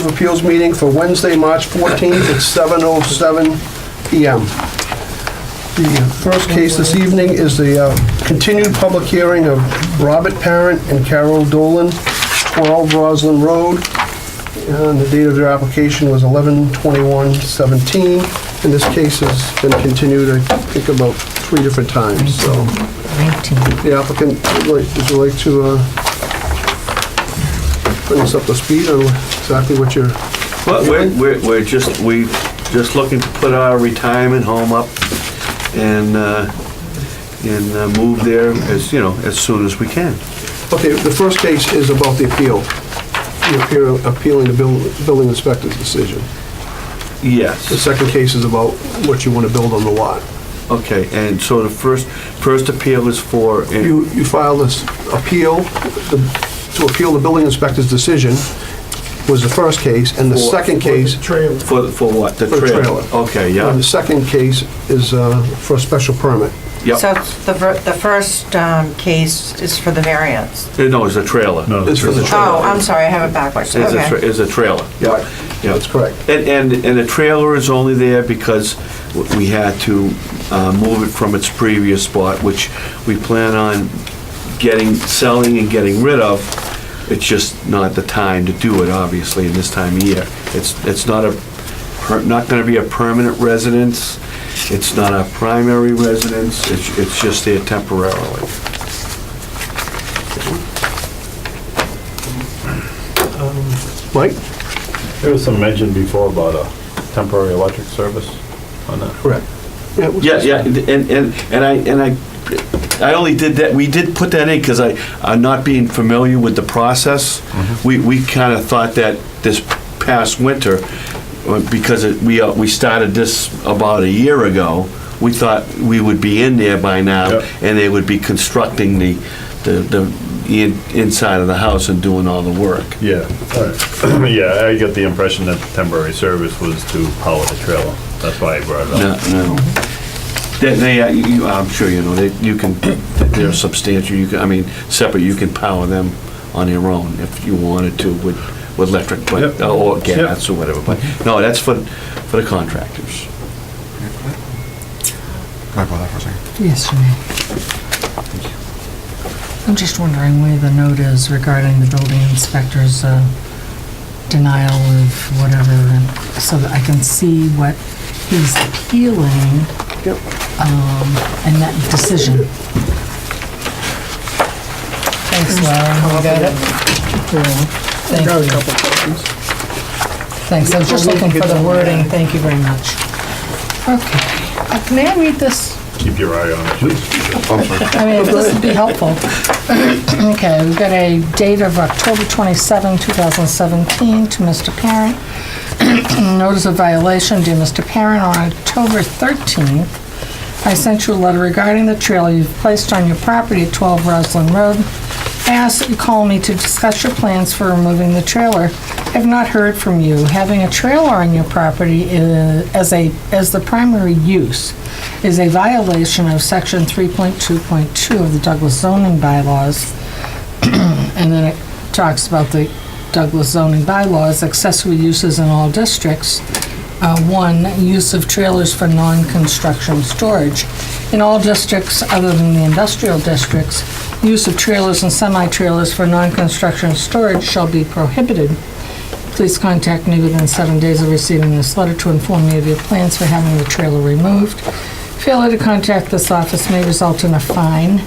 Appeals meeting for Wednesday, March 14th at 7:07 PM. The first case this evening is the continued public hearing of Robert Parent and Carol Dolan, 12 Roslyn Road. And the date of their application was 11/21/17. And this case has been continued, I think, about 3 different times, so. 19. The applicant, would you like to bring us up to speed on exactly what you're... Well, we're just looking to put our retirement home up and move there as soon as we can. Okay, the first case is about the appeal. You're appealing the building inspector's decision. The Yes. second case is about what you want to build on the lot. Okay, and so the first appeal is for... You filed this appeal, to appeal the building inspector's decision was the first case, and the second case... For what? The For the trailer. Okay, And yeah. the second case is for a special permit. Yep. So the first case is for the variance. No, it's a trailer. No, It's for the trailer. Oh, I'm sorry, I have it backwards. Okay. It's a trailer. Yeah, Yeah. that's correct. And the trailer is only there because we had to move it from its previous spot, which we plan on selling and getting rid of. It's just not the time to do it, obviously, in this time of year. It's not going to be a permanent residence. It's not a primary residence. It's just there temporarily. Mike? There was some mention before about a temporary electric service on that. Correct. Yeah, and I only did that, we did put that in because I'm not being familiar with the process. We kind of thought that this past winter, because we started this about a year ago, we thought we would be in there by now, Yep. and they would be constructing the inside of the house and doing all the work. Yeah, all right. Yeah, I got the impression that temporary service was to power the trailer. That's why I brought it up. No. I'm sure you know, they're substantial, separate, you can power them on your own if you wanted to with electric, Yep. or gas or whatever, but no, that's for the contractors. Can I pull that for a second? Yes, you may. I'm just wondering where the note is regarding the building inspector's denial of whatever, and so that I can see what he's appealing. Yep. And that decision. Thanks, Laura. You got it? Thank Got a you. couple questions. Thanks, I was just looking for the wording. Thank you very much. Okay. May I read this? Keep your eye on it, please. I mean, if this would be helpful. Okay, we've got a date of October 27, 2017 to Mr. Parent. Notice of violation, dear Mr. Parent, on October 13th, I sent you a letter regarding the trailer you've placed on your property at 12 Roslyn Road. I asked that you call me to discuss your plans for removing the trailer. I have not heard from you. Having a trailer on your property as the primary use is a violation of section 3.2.2 of the Douglas zoning bylaws. And then it talks about the Douglas zoning bylaws, accessory uses in all districts. 1, use of trailers for non-construction storage. In all districts other than the industrial districts, use of trailers and semi-trailers for non-construction storage shall be prohibited. Please contact me within 7 days of receiving this letter to inform me of your plans for having the trailer removed. Failure to contact this office may result in a fine.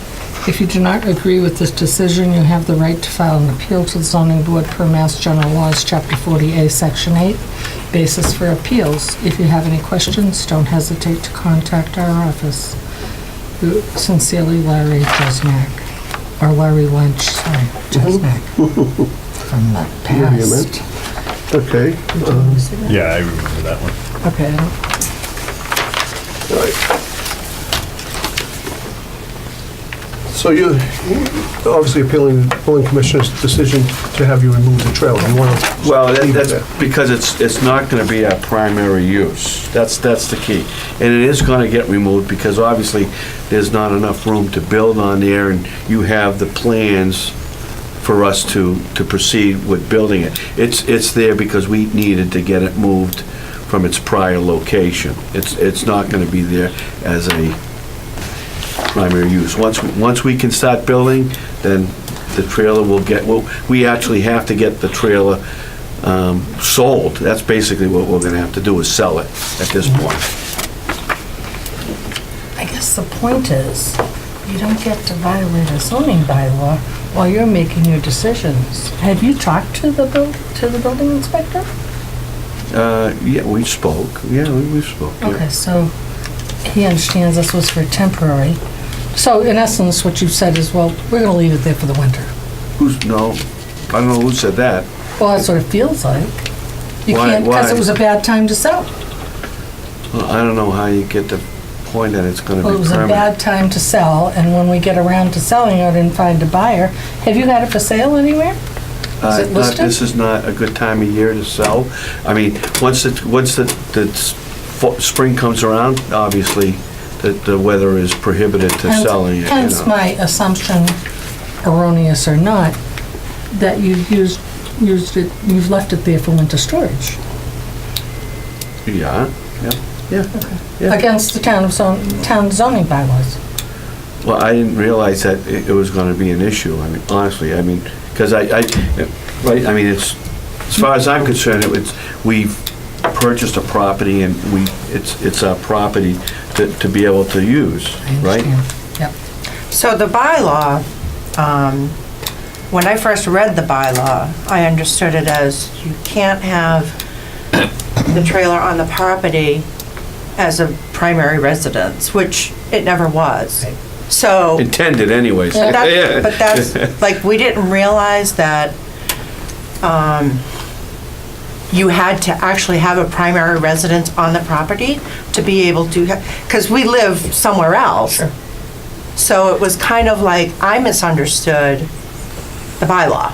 If you do not agree with this decision, you have the right to file an appeal to the zoning board per Mass General Laws, Chapter 40A, Section 8, basis for appeals. If you have any questions, don't hesitate to contact our office. Sincerely, Larry Jesnack, or Larry Lynch, sorry, Jesnack, from the past. Okay. Yeah, I remember that one. Okay, I don't- All right. So you're obviously appealing the building commissioner's decision to have you remove the trailer. You want to... Well, that's because it's not going to be our primary use. That's the key. And it is going to get removed because obviously there's not enough room to build on there, and you have the plans for us to proceed with building it. It's there because we needed to get it moved from its prior location. It's not gonna be there as a primary use. Once we can start building, then the trailer will get, well, we actually have to get the trailer sold. That's basically what we're gonna have to do, is sell it at this point. I guess the point is, you don't get to violate a zoning bylaw while you're making your decisions. Have you talked to the building inspector? Yeah, we spoke. Yeah, we spoke. yeah. Okay, so he understands this was for temporary. So in essence, what you've said is, well, we're gonna leave it there for the winter. No, I don't know who said that. Well, that's what it feels like. You Why- can't, because why? it was a bad time to sell. Well, I don't know how you get the point that it's gonna Well, it be was a permanent. bad time to sell, and when we get around to selling it and find a buyer, have you had it for sale anywhere? Is it listed? This is not a good time of year to sell. I mean, once the spring comes around, obviously, the weather is prohibited to selling it, you Hence know. my assumption, erroneous or not, that you've used it, you've left it there for winter storage. Yeah, yeah. Yeah. Against the town zoning bylaws. Well, I didn't realize that it was gonna be an issue. I mean, honestly, I mean, because right, I mean, it's, as far as I'm concerned, we've purchased a property and it's our property to be able to use, I right? understand. Yep. So the bylaw, when I first read the bylaw, I understood it as you can't have the trailer on the property as a primary residence, which it never was. So, Intended anyways. Yeah. but that's, like, we didn't realize that you had to actually have a primary residence on the property to be able to, because we live somewhere else. Sure. So it was kind of like, I misunderstood the bylaw.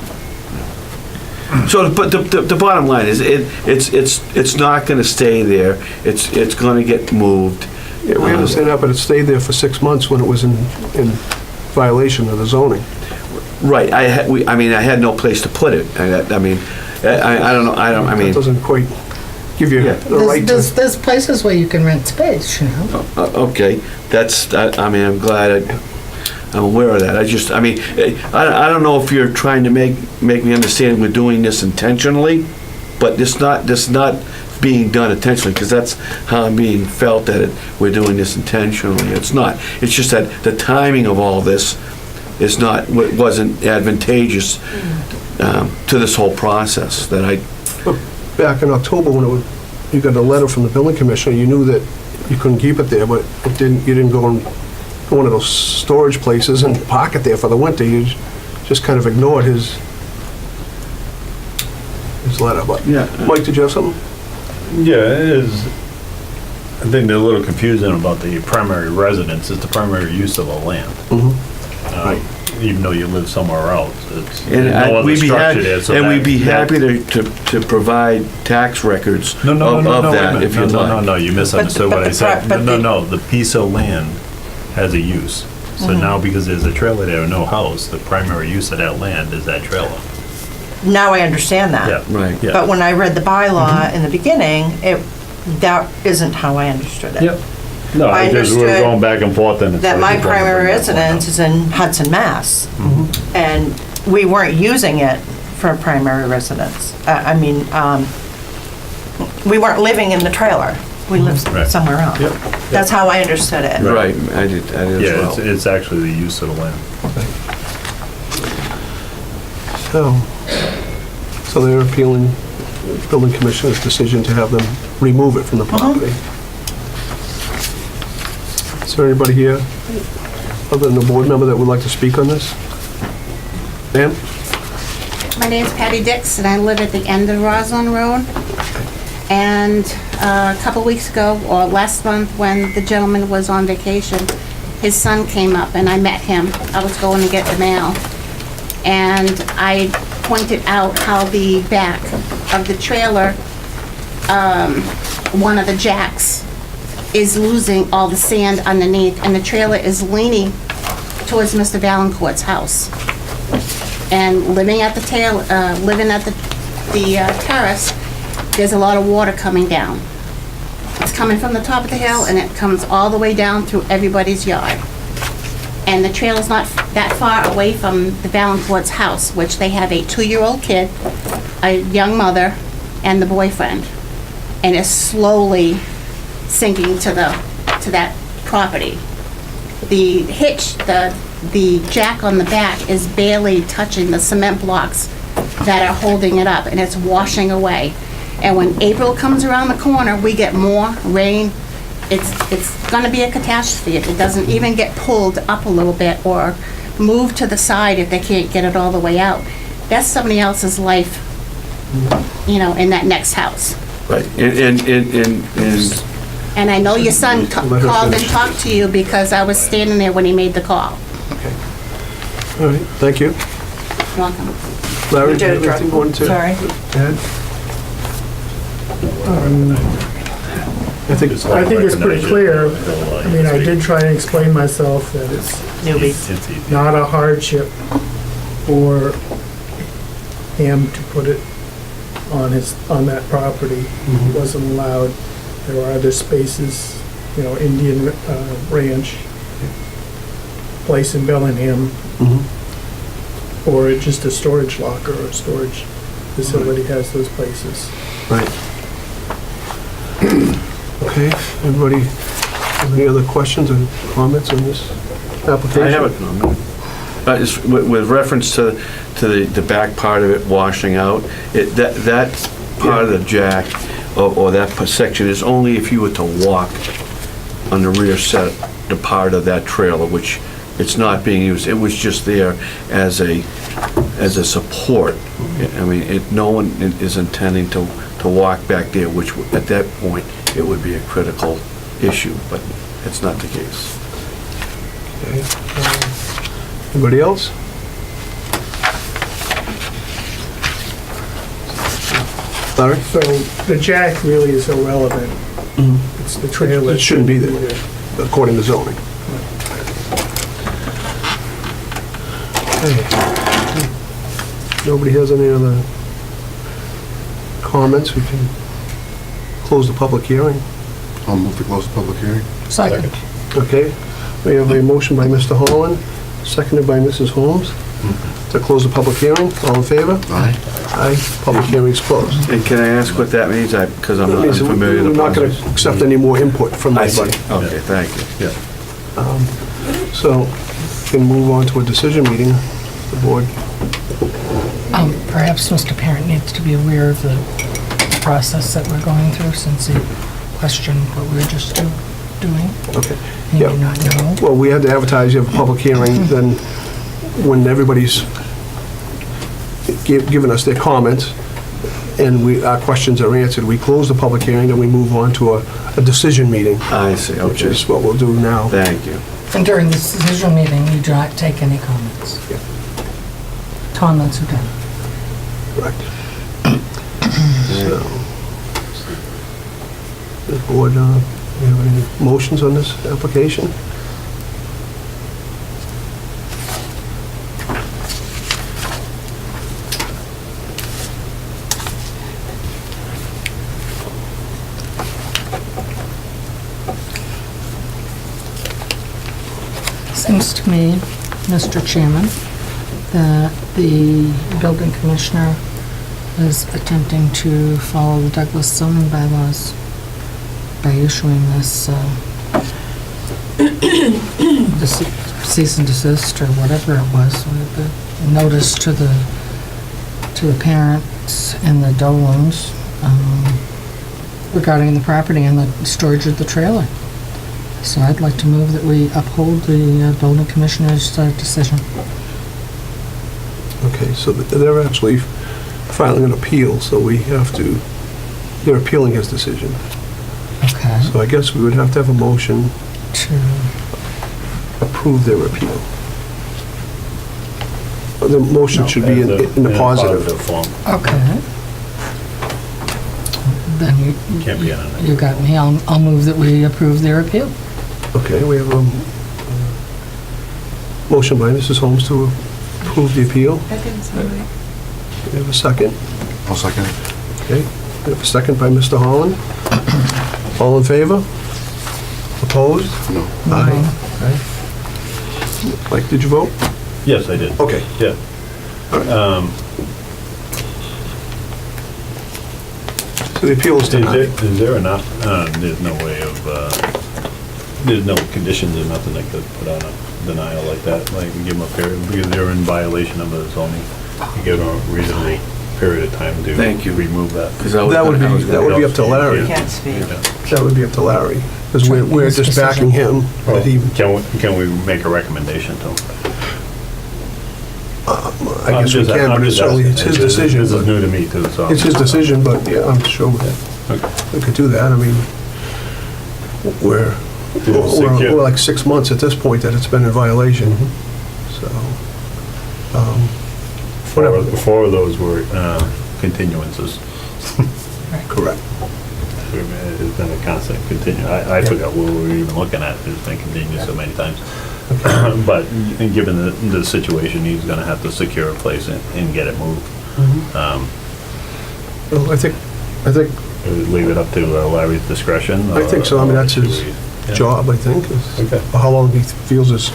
So, but the bottom line is, it's not gonna stay there. It's gonna get moved. Yeah, we understand that, but it stayed there for 6 months when it was in violation of the zoning. Right, I had no place to put it. I mean, I don't know, I mean. That doesn't quite give you Yeah. the right to... There's places where you can rent space, you know? Okay, I mean, I'm glad I'm aware of that. I mean, I don't know if you're trying to make me understand we're doing this intentionally, but this not being done intentionally, because that's how I'm being felt, that we're doing this intentionally. It's not. It's just that the timing of all this wasn't advantageous to this whole process that I. Back in October, when you got a letter from the building commissioner, you knew that you couldn't keep it there, but you didn't go in one of those storage places and park it there for the winter. You just kind of ignored his letter. But Yeah. Mike, did you have something? Yeah, it is. I think they're a little confusing about the primary residence. It's the primary use of the land. Right. Even though you live somewhere else, it's And no other we'd be structure there. So we'd be that- happy to provide tax records No, no, of no, no, wait a that, minute. if you'd No, like. no, you misunderstood But what I the said. pro- but the- No, the piece of land has a use. So now because there's a trailer there, no house, the primary use of that land is that trailer. Now I understand that. Yeah. Right. Yeah. But when I read the bylaw in the beginning, that isn't how I understood it. Yep. No, I because we're understood going back and forth and it's. That like my you're trying to primary bring that point residence up. is in Hudson, Mass. And we weren't using it for a primary residence. We weren't living in the trailer. We lived Right. somewhere else. Yep. That's how I understood it. Right, I did as Yeah, well. it's actually the use of the land. So they're appealing the building commissioner's decision to have them remove it from the property. Is there anybody here, other than the board member, that would like to speak on this? Ma'am? My name's Patty Dix, and I live at the end of Roslyn Road. And a couple weeks ago, or last month, when the gentleman was on vacation, his son came up, and I met him. I was going to get the mail. And I pointed out how the back of the trailer, one of the jacks, is losing all the sand underneath, and the trailer is leaning towards Mr. Valancourt's house. And living at the terrace, there's a lot of water coming down. It's coming from the top of the hill and it comes all the way down through everybody's yard. And the trailer's not that far away from the Valancourt's house, which they have a 2-year-old kid, a young mother, and the boyfriend. And it's slowly sinking to that property. The hitch, the jack on the back is barely touching the cement blocks that are holding it up, and it's washing away. And when April comes around the corner, we get more rain. It's gonna be a catastrophe if it doesn't even get pulled up a little bit or moved to the side if they can't get it all the way out. That's somebody else's life, in that next house. Right, and And I know your son Let her called and finish. talked to you because I was standing there when he made the call. All right, thank you. Welcome. Larry, You do you did have anything you wanted to Sorry. add? I think it's pretty clear. I mean, I did try and explain myself that it's Newbie. not a hardship for him to put it on that property. He wasn't allowed. There are other spaces, Indian Ranch, place in Bellingham, or just a storage locker or storage facility has those places. Right. Okay, everybody have any other questions or comments on this application? I have a comment. It's with reference to the back part of it washing out, that part of the jack or that section is only if you were to walk on the rear set, the part of that trailer, which it's not being used. It was just there as a support. I mean, no one is intending to walk back there, which at that point, it would be a critical issue, but it's not the case. Okay. Anybody else? Larry? So the jack really is irrelevant. It's the trailer. It shouldn't be there, according to zoning. Okay. Nobody has any other comments? We can close the public hearing. I'll move to close the public hearing. Second. Okay, we have a motion by Mr. Holland, seconded by Mrs. Holmes, to close the public hearing. All in favor? Aye. Aye, public hearing's closed. And can I ask what that means? Because I'm That not means familiar we're with the not going process. to accept any more input from I see. anybody. Okay, thank you. So, we can move on to a decision meeting, the board. Perhaps Mr. Parent needs to be aware of the process that we're going through since he questioned what we were just doing. Okay. He may Yeah. not know. Well, we had to advertise, you have a public hearing, then when everybody's given us their comments and our questions are answered, we close the public hearing and we move on to a decision meeting, I see, which okay. is what we'll do now. Thank you. And during this decision meeting, you do not take any comments. Yeah. Comments are done. Correct. So, the board, do you have any motions on this application? Seems to me, Mr. Chairman, that the building commissioner is attempting to follow the Douglas zoning bylaws by issuing this this cease and desist or whatever it was, with the notice to the parents and the Dolans regarding the property and the storage of the trailer. So I'd like to move that we uphold the building commissioner's decision. Okay, so they're actually filing an appeal, so we have to, they're appealing his decision. Okay. So I guess we would have to have a motion To, approve their appeal. The motion should be in the positive. form. okay. Then Can't be in it. you got me. I'll move that we approve their appeal. Okay, we have a motion by Mrs. Holmes to approve the appeal. That didn't sound right. We have a second. I'll second it. Okay, we have a second by Mr. Holland. All in favor? Opposed? No. Aye. Okay. Mike, did you vote? Yes, I did. Okay. Yeah. So the appeal is denied. Is there enough, there's no way of, there's no conditions or nothing they could put on a denial like that, like give them a period, because they're in violation of the zoning. You give them a reasonable period of time to Thank you. remove that. 'Cause That would be up to Larry. Can't speak. That would be up to Larry, because we're just backing him. But he, Can we make a recommendation to him? I guess we can, but it's certainly, it's his decision. This is but- new to me too, so. It's his decision, but yeah, I'm sure we could do that. I mean, we're like 6 months at this point that it's been in violation, so, whatever. Four of those were continuances. Correct. It's been a constant continue. I forgot what we were even looking at. It's been continued so many times. But given the situation, he's gonna have to secure a place and get it moved. Well, I think, Leave it up to Larry's discretion? I think so. I mean, that's his Yeah. job, I think, is Okay. how long he feels is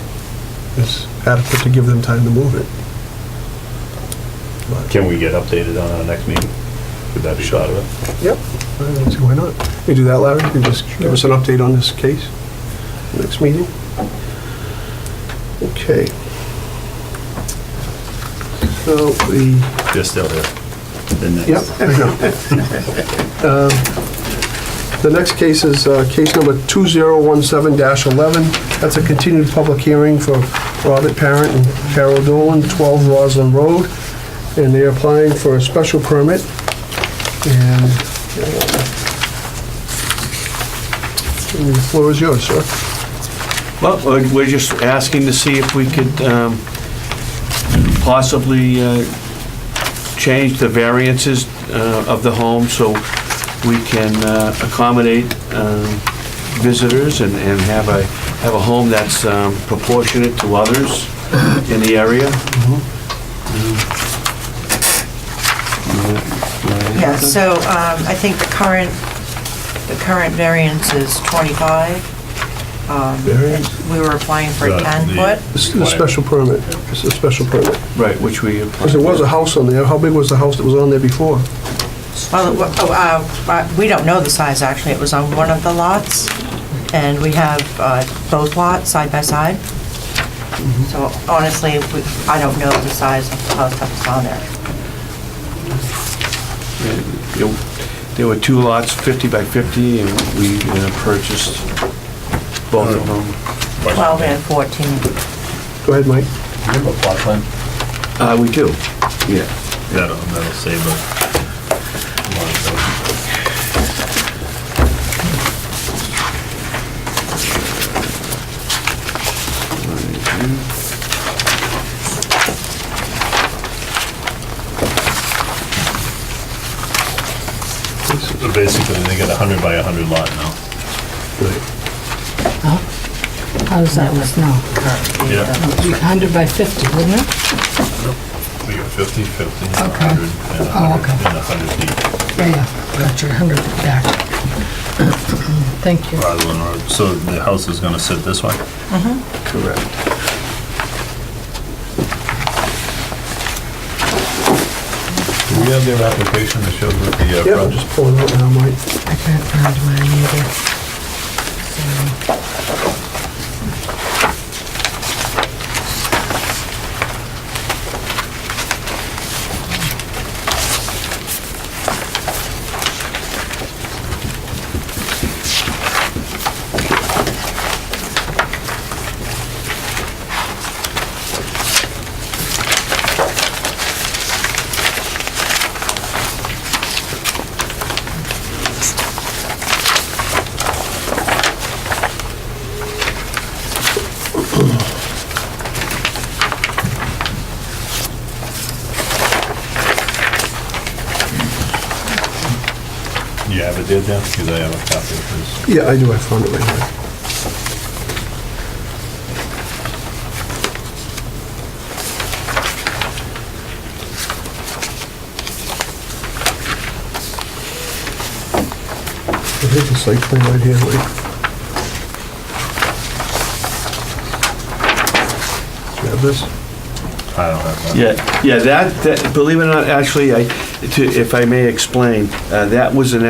adequate to give them time to move it. Can we get updated on our next meeting? Could that be part of it? Yep, I don't see why not. You do that, Larry? You can just give us an update on this case, next meeting? Okay. So, They're still here. The next. yep, I know. The next case is case number 2017-11. That's a continued public hearing for Robert Parent and Carol Dolan, 12 Roslyn Road. And they're applying for a special permit. And the floor is yours, sir. Well, we're just asking to see if we could possibly change the variances of the home so we can accommodate visitors and have a home that's proportionate to others in the area. Yeah, so I think the current variance is 25. Variance? We were applying for The- 10 foot. This is a special permit. This is a special permit. Right, which we Because there was a house on there. How big was the house that was on there before? Well, we don't know the size, actually. It was on one of the lots, and we have both lots side by side. So honestly, I don't know the size of the house that was on there. There were two lots, 50 by 50, and we purchased both of them. 12 and 14. Go ahead, Mike. You have a plot plan? We do, yeah. That'll save a lot of time. So basically, they got 100 by 100 lot now. How does that work now? Yeah. 100 by 50, wouldn't it? We got 50, 50, Okay. 100, and Oh, 100, okay. and 100 deep. Yeah, gotcha, 100 back. Thank you. Roslyn Road. So the house is gonna sit this way? Correct. Do we have their application that shows what the Yeah, I'm front? just pulling out now, Mike. I can't find mine either. You have it there, Jeff? Because I have a copy of this. Yeah, I do. I found it right here. Here's the site plan right here, Lee. You have this? I don't have that. Yeah, that, believe it or not, actually, if I may explain, that was an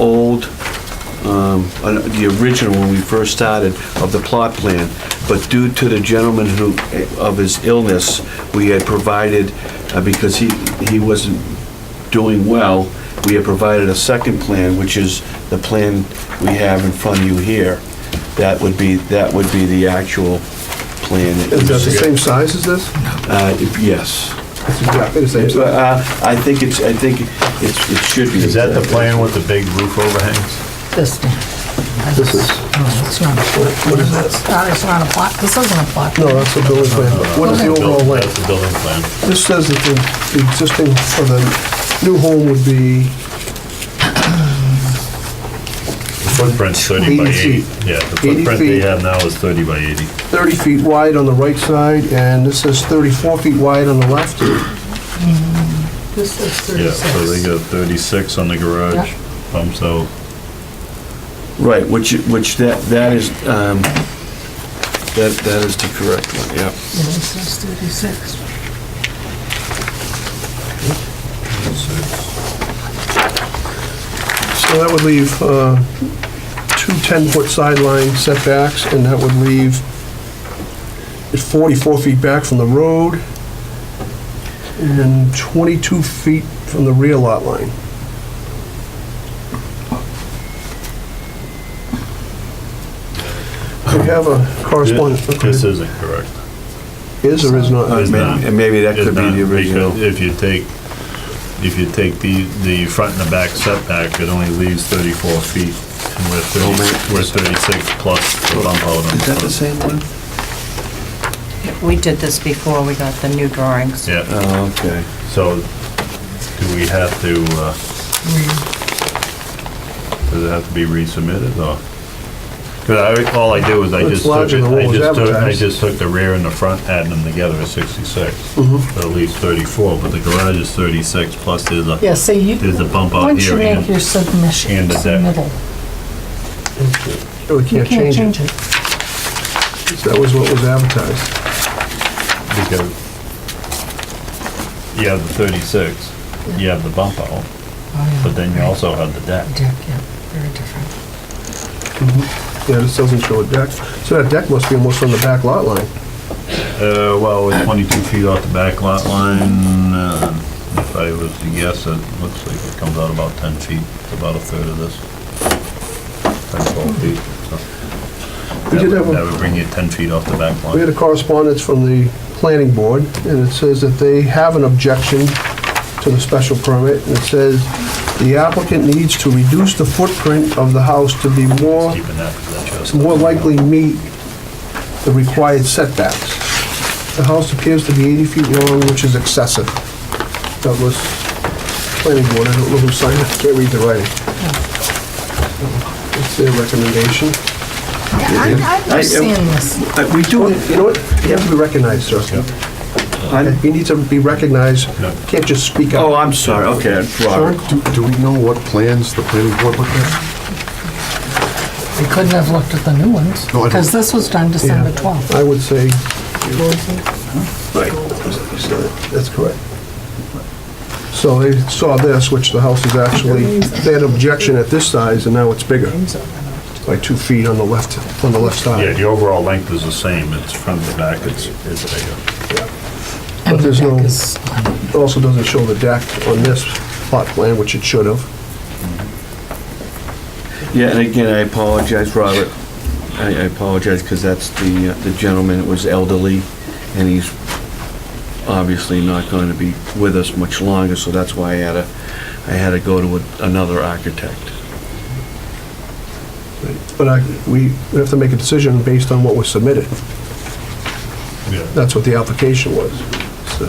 old, the original when we first started of the plot plan, but due to the gentleman of his illness, we had provided, because he wasn't doing well, we had provided a second plan, which is the plan we have in front of you here. That would be the actual plan. Is that the same size as this? Yes. It's exactly the same size. I think it should be. Is that the plan with the big roof overhangs? This one. This is, No, it's not. what is that? It's not a plot, this isn't a plot. No, that's the building plan. What is the overall That's length? the building plan. This says that the existing, for the new home would be The footprint's 30 by 80 80. feet. Yeah, the 80 footprint they feet. have now is 30 by 80. 30 feet wide on the right side, and this says 34 feet wide on the left. This is Yeah, so they 36. got 36 on the garage, Yeah. pumps out. Right, which that is the correct one, yeah. Yeah, this is 36. So that would leave two 10-foot sideline setbacks, and that would leave it 44 feet back from the road and 22 feet from the rear lot line. We have a correspondence. This isn't correct. Is or is not? It's not. And maybe that could It's be not, the original. because if you take the front and the back setback, it only leaves 34 feet. And we're 36 plus the bump out on Is that the the front. same one? We did this before we got the new drawings. Yeah, Oh, okay. so do we have to, does it have to be resubmitted or? Because all I do is I It's just took larger it, than what was I advertised. just took the rear and the front, adding them together is 66. So it leaves 34, but the garage is 36 plus there's a, Yeah, see, you, there's a bump out once you here. make your submission, and the deck. submittal, We you can't can't change it. That was what was advertised. Because you have the 36, you have the bump out, Oh, yeah. but then you also have the deck. Deck, yeah, very different. Yeah, this doesn't show a deck. So that deck must be almost on the back lot line. Well, with 22 feet off the back lot line, if I was to guess, it looks like it comes out about 10 feet, It's about a third of this. 10, 12 feet. So We did have a- That would bring you 10 feet off the back We had line. a correspondence from the planning board, and it says that they have an objection to the special permit. And it says, the applicant needs to reduce the footprint of the house to be more Keeping that, because that's just. more likely meet the required setbacks. The house appears to be 80 feet long, which is excessive. Douglas Planning Board, I don't know who signed it, can't read the writing. It's their recommendation. I've seen this. We do, You know what? You have to be recognized, sir. You need to be recognized. No. You can't just speak oh, up. I'm sorry, okay, Sean? Robert. Do we know what plans the planning board looked at? You couldn't have looked at the new ones, No, I don't- because this was done December 12th. I would say, right, that's correct. So they saw this, which the house is actually, they had an objection at this size, and now it's bigger, by 2 feet on the left Yeah, side. the overall length is the same, it's front to back, it's bigger. And But the there's no, deck is, it also doesn't show the deck on this plot plan, which it should have. Yeah, and again, I apologize, Robert. I apologize, because that's the gentleman that was elderly, and he's obviously not going to be with us much longer, so that's why I had to go to another architect. But we have to make a decision based on what was submitted. Yeah. That's what the application was, so.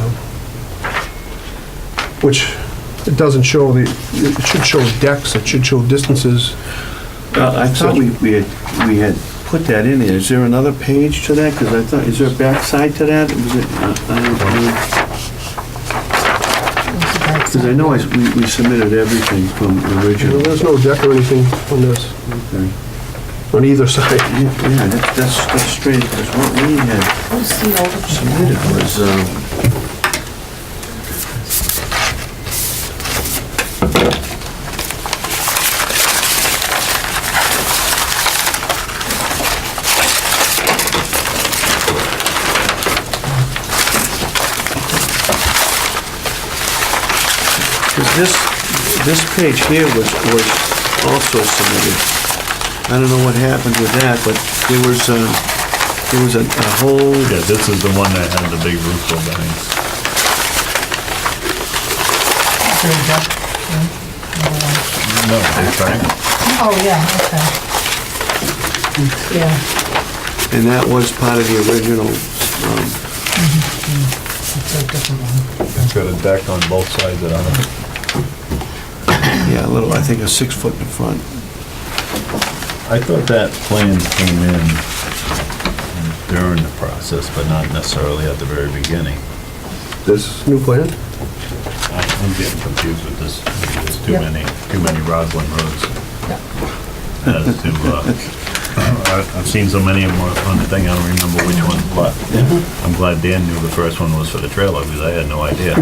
Which, it doesn't show it should show decks, it should show distances. I thought we had put that in there. Is there another page to that? Because I thought, is there a back side to that? Was it, there's a back Because I know we submitted everything from the original. There's no deck or anything on this, Okay. on either side. Yeah, that's strange, because what we had Who's the older submitted was, this page here was also submitted. I don't know what happened with that, but there was a whole, Yeah, this is the one that had the big roof overhang. No, it's right. Oh, yeah, okay. Yeah, and that was part of the original, it's a different one. It's got a deck on both sides of it. yeah, a little, I think a 6 foot in front. I thought that plan came in during the process, but not necessarily at the very beginning. This new plan? I'm getting confused with this. There's too many Roslin roads. As to, I've seen so many of them on the thing, I don't remember which one, but I'm glad Dan knew the first one was for the trailer, because I had no idea.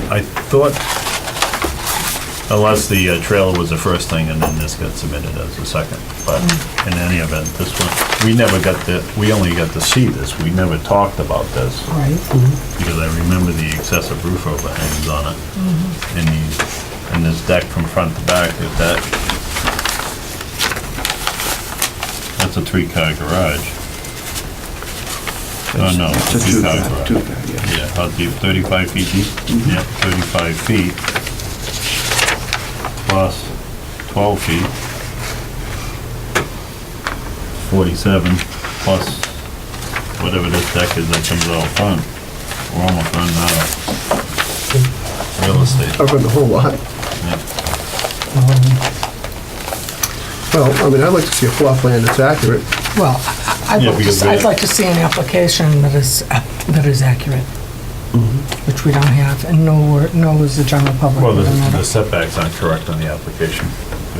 I thought, unless the trailer was the first thing and then this got submitted as the second, but in any event, this one, we only got to see this, we never talked about this, Right. because I remember the excessive roof overhangs on it. And this deck from front to back, that's a 3-car garage. Oh, no, It's it's a 2-car garage. two-car, yeah. Yeah, how deep, 35 feet deep? Yeah, 35 feet plus 12 feet. 47 plus whatever this deck is that comes out front. We're almost running out of real estate. I've got the whole lot. Yeah. Well, I mean, I'd like to see a plot plan that's accurate. Well, Yeah, because I'd we- like to see an application that is accurate, which we don't have, and nor is the general public. Well, We don't have the it. setbacks aren't correct on the application.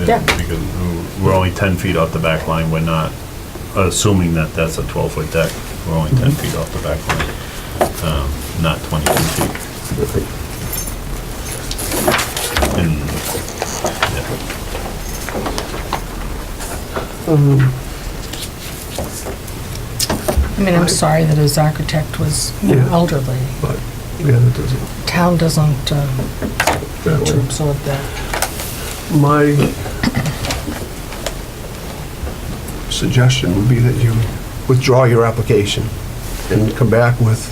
Yeah. Because we're only 10 feet off the back line, we're not assuming that that's a 12-foot deck. We're only 10 feet off the back line, not 22 feet. And, I mean, I'm sorry that his architect was Yeah. elderly. But, yeah, that doesn't, Town doesn't that to way. absorb that. My suggestion would be that you withdraw your application and come back with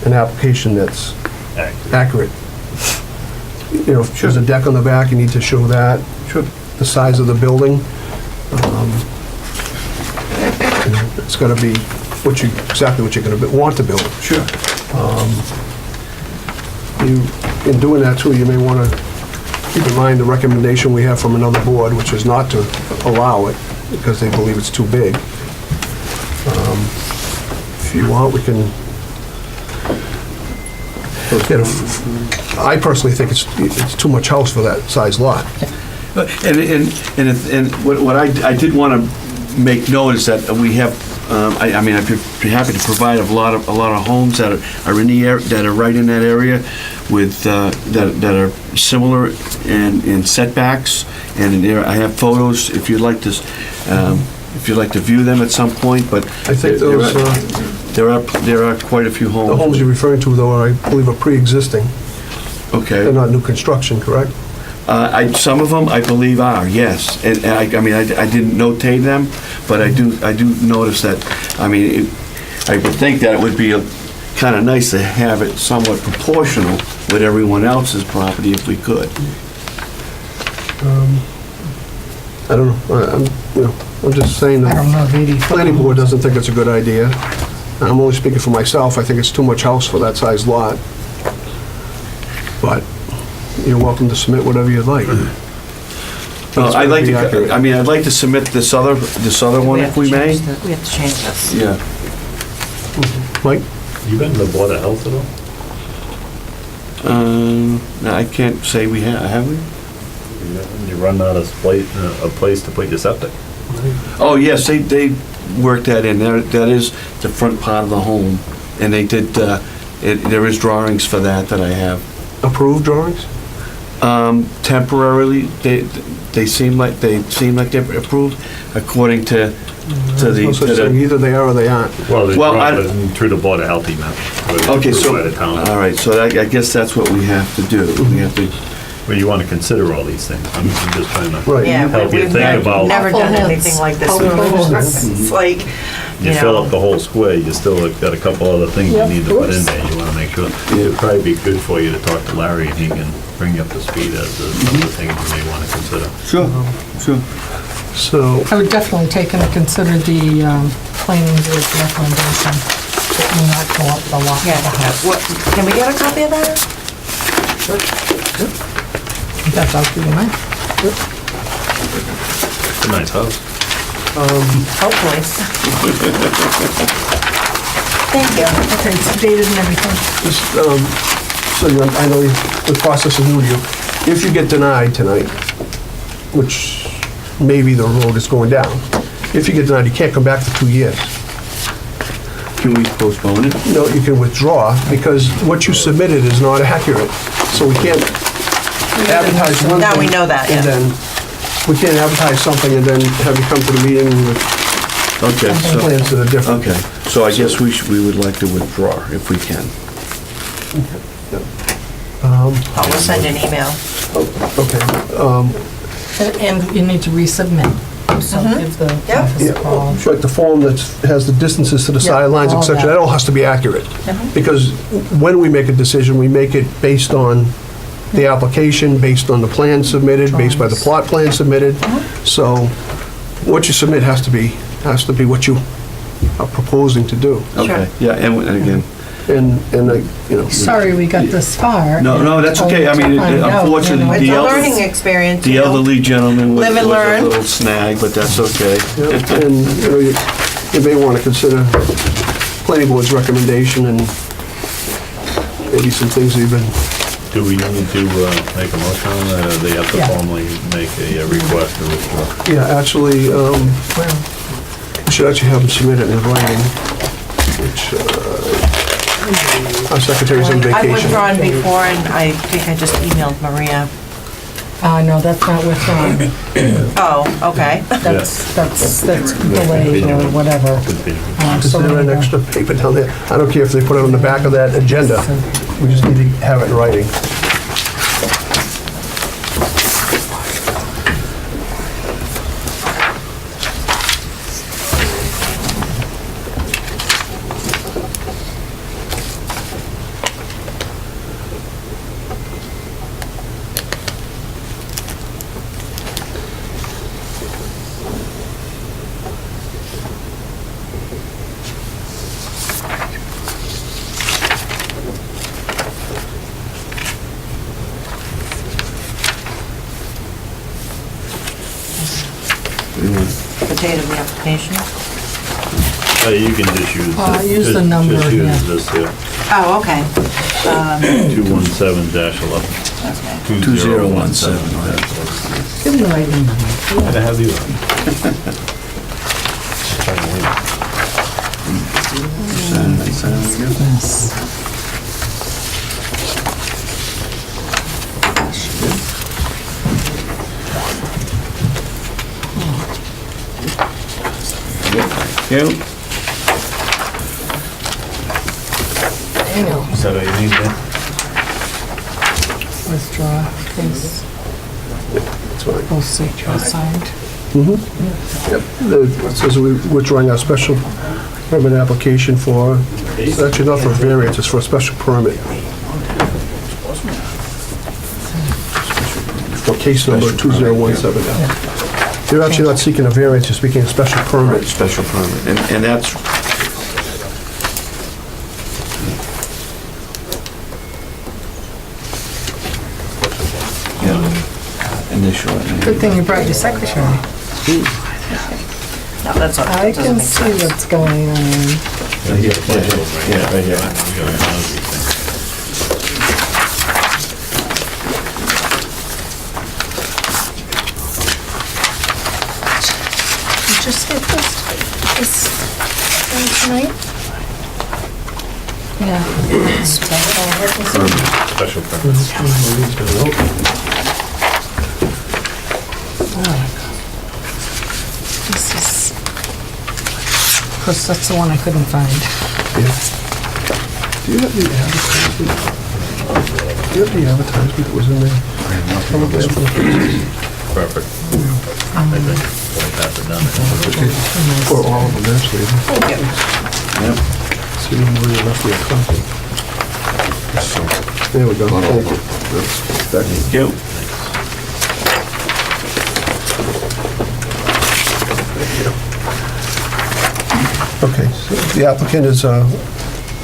an application that's accurate. You know, if there's a deck on the back, you need to show that. Sure. The size of the building. You know, it's gotta be exactly what you're gonna want to build. Sure. In doing that too, you may wanna keep in mind the recommendation we have from another board, which is not to allow it because they believe it's too big. If you want, we can get I personally think it's too much house for that size lot. And what I did want to make note is that we have, I mean, I'd be happy to provide a lot of homes that are in the area, that are right in that area with, that are similar in setbacks. And in there, I have photos if you'd like to view them at some point, but I think those, there are quite a few homes. the homes you're referring to though are, I believe, are pre-existing. Okay. They're not new construction, correct? Some of them, I believe, are, yes. And I mean, I didn't notate them, but I do notice that, I mean, I would think that it would be kind of nice to have it somewhat proportional with everyone else's property if we could. I don't know. I'm just saying I don't that know, 80 the planning board doesn't think it's a good idea. I'm only speaking for myself. I think it's too much house for that size lot. But you're welcome to submit whatever you'd like. I'd like to, I mean, I'd like to submit this other one if we may. We have to change this. Yeah. Mike? You been to the Board of Health at all? No, I can't say we have we? You run out of a place to put your septic. Oh, yes, they worked that in. That is the front part of the home, and they did, there is drawings for that I have. Approved drawings? Temporarily, they seem like they're approved according to No such the. thing. Either they are or they aren't. Well, they Well, I- probably through the Board of Health email. Okay, so, By the town. all right, so I guess that's what we have to do. We have to, Well, you want to consider all these things. I'm just trying to Right. Yeah, help you we've think about, never done Helpful anything hints. like this Helpful before. hints. It's like, you fill up the whole square, you still have got a couple other things you Yep, need of to put in course. there. You want to make sure, it'd probably be good for you to talk to Larry and he can bring you up to speed as to some of the things you may want to consider. sure, sure. So, I would definitely take into consider the planning board's recommendation that you not go up the lot. Yeah, of the house. what, can we get a copy of that? That's out for you, mine. It's a nice house. Hopefully. Thank you. Okay, it's dated and everything. just, so I know the process is new to you. If you get denied tonight, which maybe the road is going down, if you get denied, you can't come back for 2 years. Can we postpone it? No, you can withdraw, because what you submitted is not accurate. So we can't advertise one thing. Now we know that, yeah. And then, we can't advertise something and then have you come to the meeting with Okay, so, plans that are different. okay, so I guess we would like to withdraw if we can. I will send an email. Okay, And you need to resubmit, so give the Yep. office a call. yeah, like the form that has the distances to the Yeah, sidelines, et all cetera, that. that all has to be accurate. Because when we make a decision, we make it based on the application, based on the plan submitted, based by the plot plan submitted. So what you submit has to be what you are proposing to do. Okay, yeah, and again, And like, you know. Sorry we got this far. no, that's okay. I mean, Only to find out, unfortunately, It's you know. a The elder- learning experience, the you know. elderly gentleman was Live and a learn. little snag, but that's okay. Yeah, and, you know, you may want to consider planning board's recommendation and maybe some things that you've been, Do we need to make a motion on that, or they have to Yeah. formally make a request to withdraw? yeah, actually, Well, we should actually have them submit it in writing, which, our secretary's on I've vacation. withdrawn before, and I think I just emailed Maria. no, that's not withdrawn. Oh, okay. That's delayed or whatever. Continue. Is So there we're an gonna- extra paper down there? I don't care if they put it on the back of that agenda, we just need to have it in writing. The date of the application. You can just use. use the just number, use yeah. this here, Oh, okay. 217-11. Okay. 2017. Give them the right number. Can I have you? Yes. You? Hang on, Is that what you need there? withdraw, case, That's fine. both signatures signed. Yep, it says we're withdrawing our special permit application for, it's actually not for variance, it's for a special permit. For case number 2017. You're actually not seeking a variance, you're seeking a special permit. Special permit, and that's, yeah, initial. Good thing you brought your secretary. No, that's not, I that doesn't can make see sense. what's going on. Yeah, right here. We got a lot of these things. just get this tonight? Yeah. Special permit. This is, of course, that's the one I couldn't find. Do you have the advertisement? Do you have the advertisement that was in there? Perfect. I think we'll pass it down. For all of them, actually. Yep. See where you left your copy. There we go. Thank you. Thank you. Okay, so the applicant is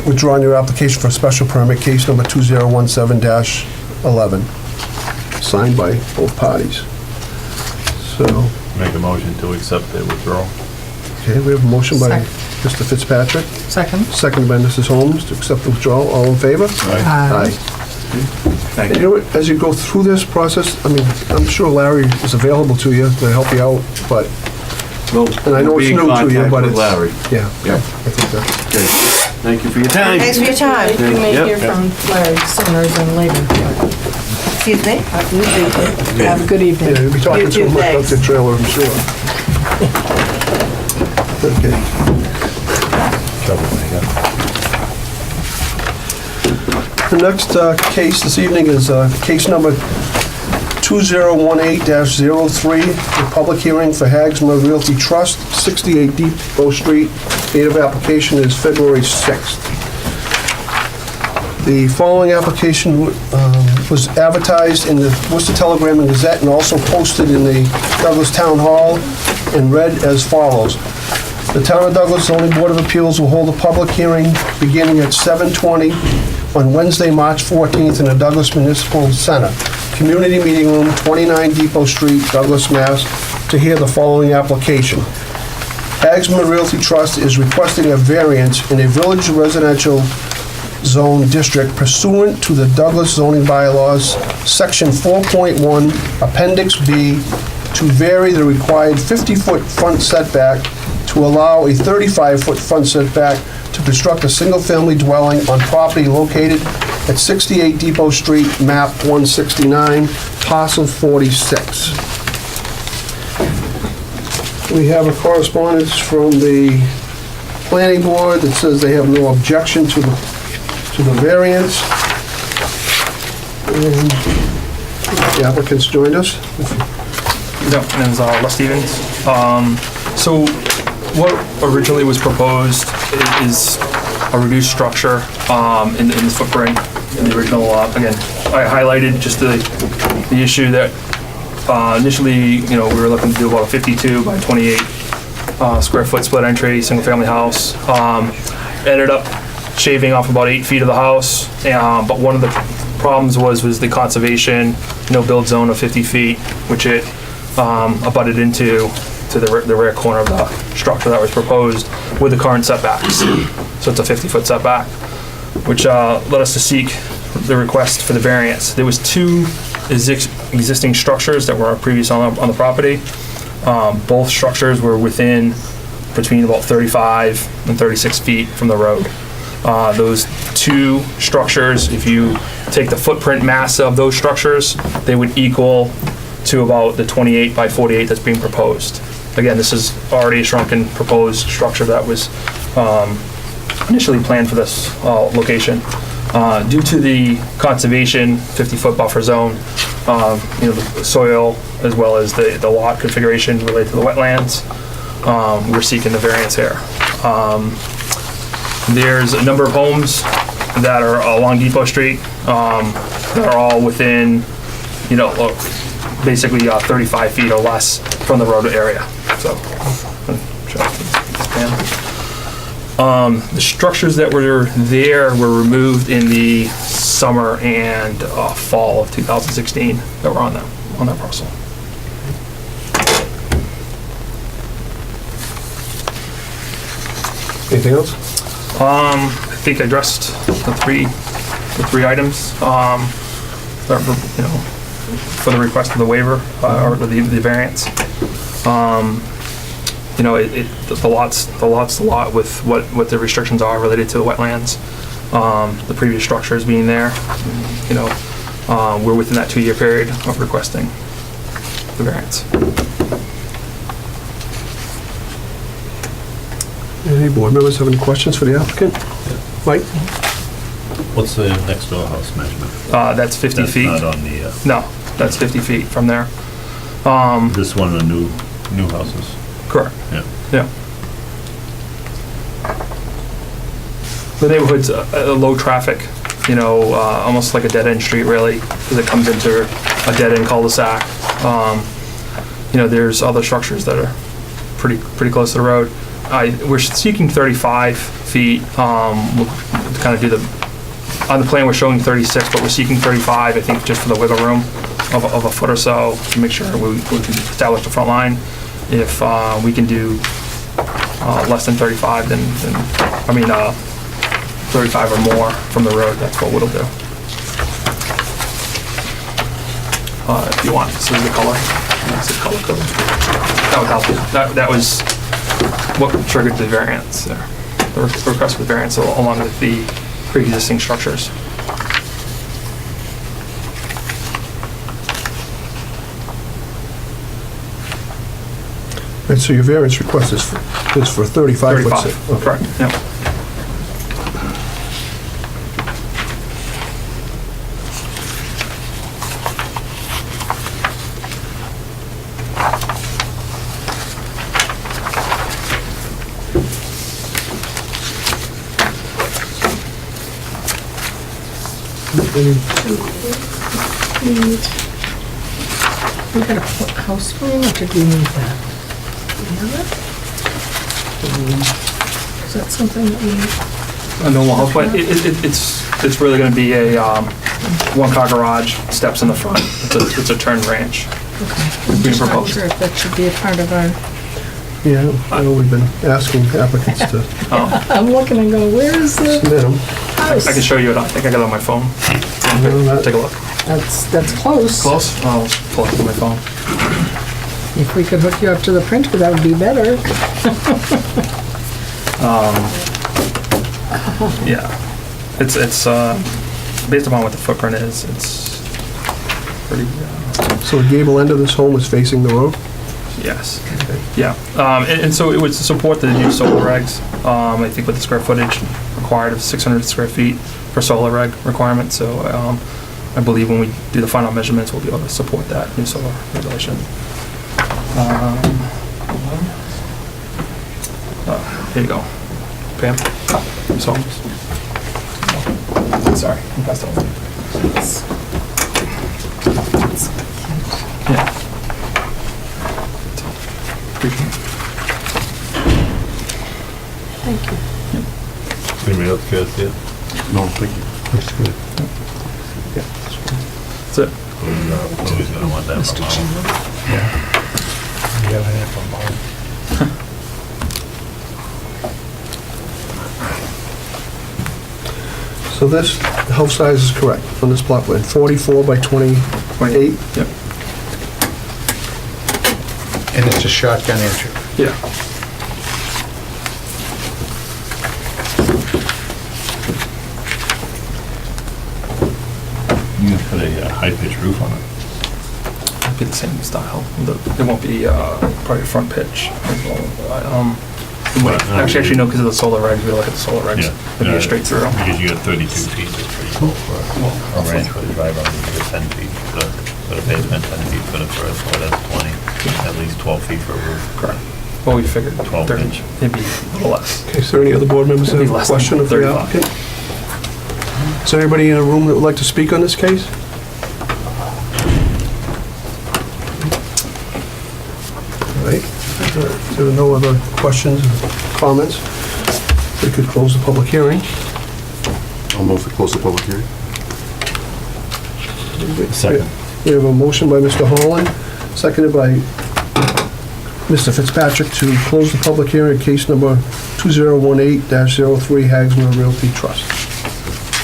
withdrawing your application for a special permit, case number 2017-11, signed by both parties. So, Make a motion to accept the withdrawal. okay, we have a motion by Second. Mr. Fitzpatrick, Second? seconded by Mrs. Holmes to accept the withdrawal. All in favor? Aye. Thank And you. you know what, as you go through this process, I mean, I'm sure Larry is available to you to help you out, but, and I know it's new to you, but it's... Larry. Yeah, Yep. I think that's... Okay. Thank you for your time. Thanks for your time. You may Yep. hear from Larry sooner than later. Excuse me? Have a good evening. Yeah, you'll be talking You to too, him about thanks. the trailer, I'm sure. Okay. The next case this evening is case number 2018-03, the public hearing for Hagsma Realty Trust, 68 Depot Street. Date of application is February 6th. The following application was advertised in the Worcester Telegram and Gazette and also posted in the Douglas Town Hall and read as follows. The Town of Douglas Zoning Board of Appeals will hold a public hearing beginning at 7:20 on Wednesday, March 14th in the Douglas Municipal Center, Community Meeting Room, 29 Depot Street, Douglas, Mass., to hear the following application. Hagsma Realty Trust is requesting a variance in a village residential zone district pursuant to the Douglas zoning bylaws, section 4.1, appendix B, to vary the required 50-foot front setback to allow a 35-foot front setback to construct a single-family dwelling on property located at 68 Depot Street, map 169, parcel 46. We have a correspondence from the planning board that says they have no objection to the variance. And the applicants joined us. Yep, my name's Les Stevens. So what originally was proposed is a reduced structure in the footprint in the original, again, I highlighted just the issue that initially, we were looking to do about a 52 by 28 square foot split entry, single family house. Ended up shaving off about 8 feet of the house, but one of the problems was the conservation, no build zone of 50 feet, which it abutted into the rear corner of the structure that was proposed with the current setbacks. So it's a 50-foot setback, which led us to seek the request for the variance. There was 2 existing structures that were previous on the property. Both structures were within between about 35 and 36 feet from the road. Those 2 structures, if you take the footprint mass of those structures, they would equal to about the 28 by 48 that's being proposed. Again, this is already a shrunken proposed structure that was initially planned for this location. Due to the conservation 50-foot buffer zone, the soil as well as the lot configuration related to the wetlands, we're seeking the variance here. There's a number of homes that are along Depot Street that are all within, basically 35 feet or less from the road area. So, the structures that were there were removed in the summer and fall of 2016 that were on that parcel. Anything else? I think I addressed the three items that were, for the request of the waiver or the variance. the lot's the lot with what the restrictions are related to the wetlands. The previous structures being there, we're within that 2-year period of requesting the variance. Any board members have any questions for the applicant? Mike? What's the next door house measurement? That's 50 That's feet. not on the, No, that's 50 feet from there. this one of the new houses? Correct. Yeah. Yeah. The neighborhood's a low traffic, almost like a dead-end street really, because it comes into a dead-end cul-de-sac. There's other structures that are pretty close to the road. We're seeking 35 feet, we'll kind of do on the plan we're showing 36, but we're seeking 35, I think, just for the wiggle room of a foot or so to make sure we can establish the front line. If we can do less than 35, then 35 or more from the road, that's what we'll do. If you want, this is the color. That's the color code. That would help you. That was what triggered the variance there. The request for the variance along with the pre-existing structures. And so your variance request is for 35 foot. 35, correct, yeah. We got a house plan, or did we need that? Do we have it? Is that something that we need? A normal house plan, it's really gonna be a, one-car garage, steps in the front. It's a turned ranch. I'm Being just not proposed. sure if that should be a part of our, Yeah, I know we've been asking applicants to I'm looking and going, where is the submit them. house? I can show you it, I think I got it on my phone. Take a look. That's close. Close? I'll pull it from my phone. If we could hook you up to the printer, that would be better. Yeah. It's based upon what the footprint is, it's pretty, So the gable end of this home is facing the road? yes. Yeah, and so it would support the new solar regs, I think with the square footage required of 600 square feet for solar reg requirement, so I believe when we do the final measurements, we'll be able to support that new solar regulation. Here you go. Pam? So, sorry, I passed it over. Yeah. Thank you. Anybody else care to see it? No, thank you. That's good. That's it. Who's gonna want that from home? So this house size is correct on this plot plan, 44 by 28? Yep. And it's a shotgun entry. Yeah. You can put a high-pitched roof on it. It'll be the same style. It won't be probably front pitch. Actually, no, because of the solar regs. We look at the solar regs. Yeah. It'll be a straight through. Because you got 32 feet, that's pretty cool for a ranch with a driveway, you get 10 feet for the basement, 10 feet for the first floor, that's 20. At least 12 feet for a roof. Correct. Well, we figured 12 30, inch. maybe a little less. Okay, is there any other board members that It'd have be a less than question of the 35. applicant? Is there anybody in the room that would like to speak on this case? All right, if there are no other questions or comments, we could close the public hearing. I'll move to close the public hearing. Second. We have a motion by Mr. Holland, seconded by Mr. Fitzpatrick to close the public hearing, case number 2018-03 Hagsma Realty Trust.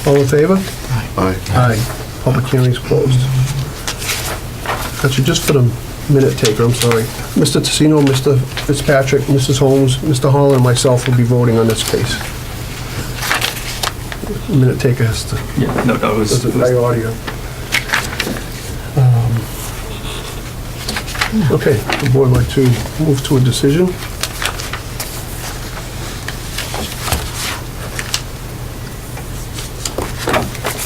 All in favor? Aye. Aye. Public hearing's closed. That's just for the minute taker, I'm sorry. Mr. Tassino, Mr. Fitzpatrick, Mrs. Holmes, Mr. Holland, and myself will be voting on this case. Minute taker has to, Yeah, no, it was, does it by audio. Okay, the board would like to move to a decision.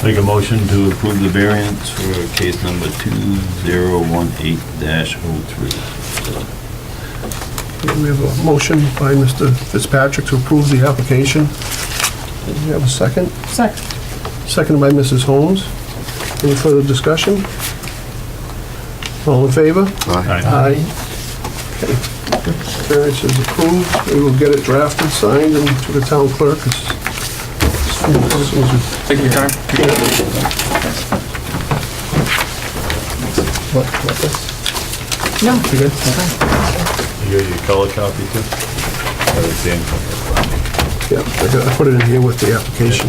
Make a motion to approve the variance for case number 2018-03. We have a motion by Mr. Fitzpatrick to approve the application. Do we have a second? Second. Seconded by Mrs. Holmes. Any further discussion? All in favor? Aye. Okay. Variance is approved. We will get it drafted, signed, and to the town clerk as soon as we... take your time. What, this? No. You good? You got your color copy too? Or the same? Yeah, I put it in here with the application.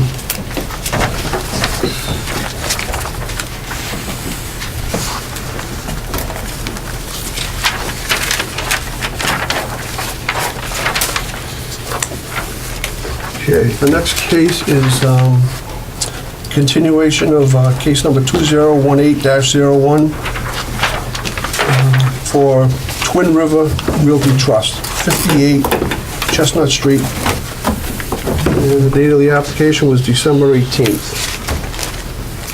Okay, the next case is continuation of case number 2018-01 for Twin River Realty Trust, 58 Chestnut Street. And the date of the application was December 18th.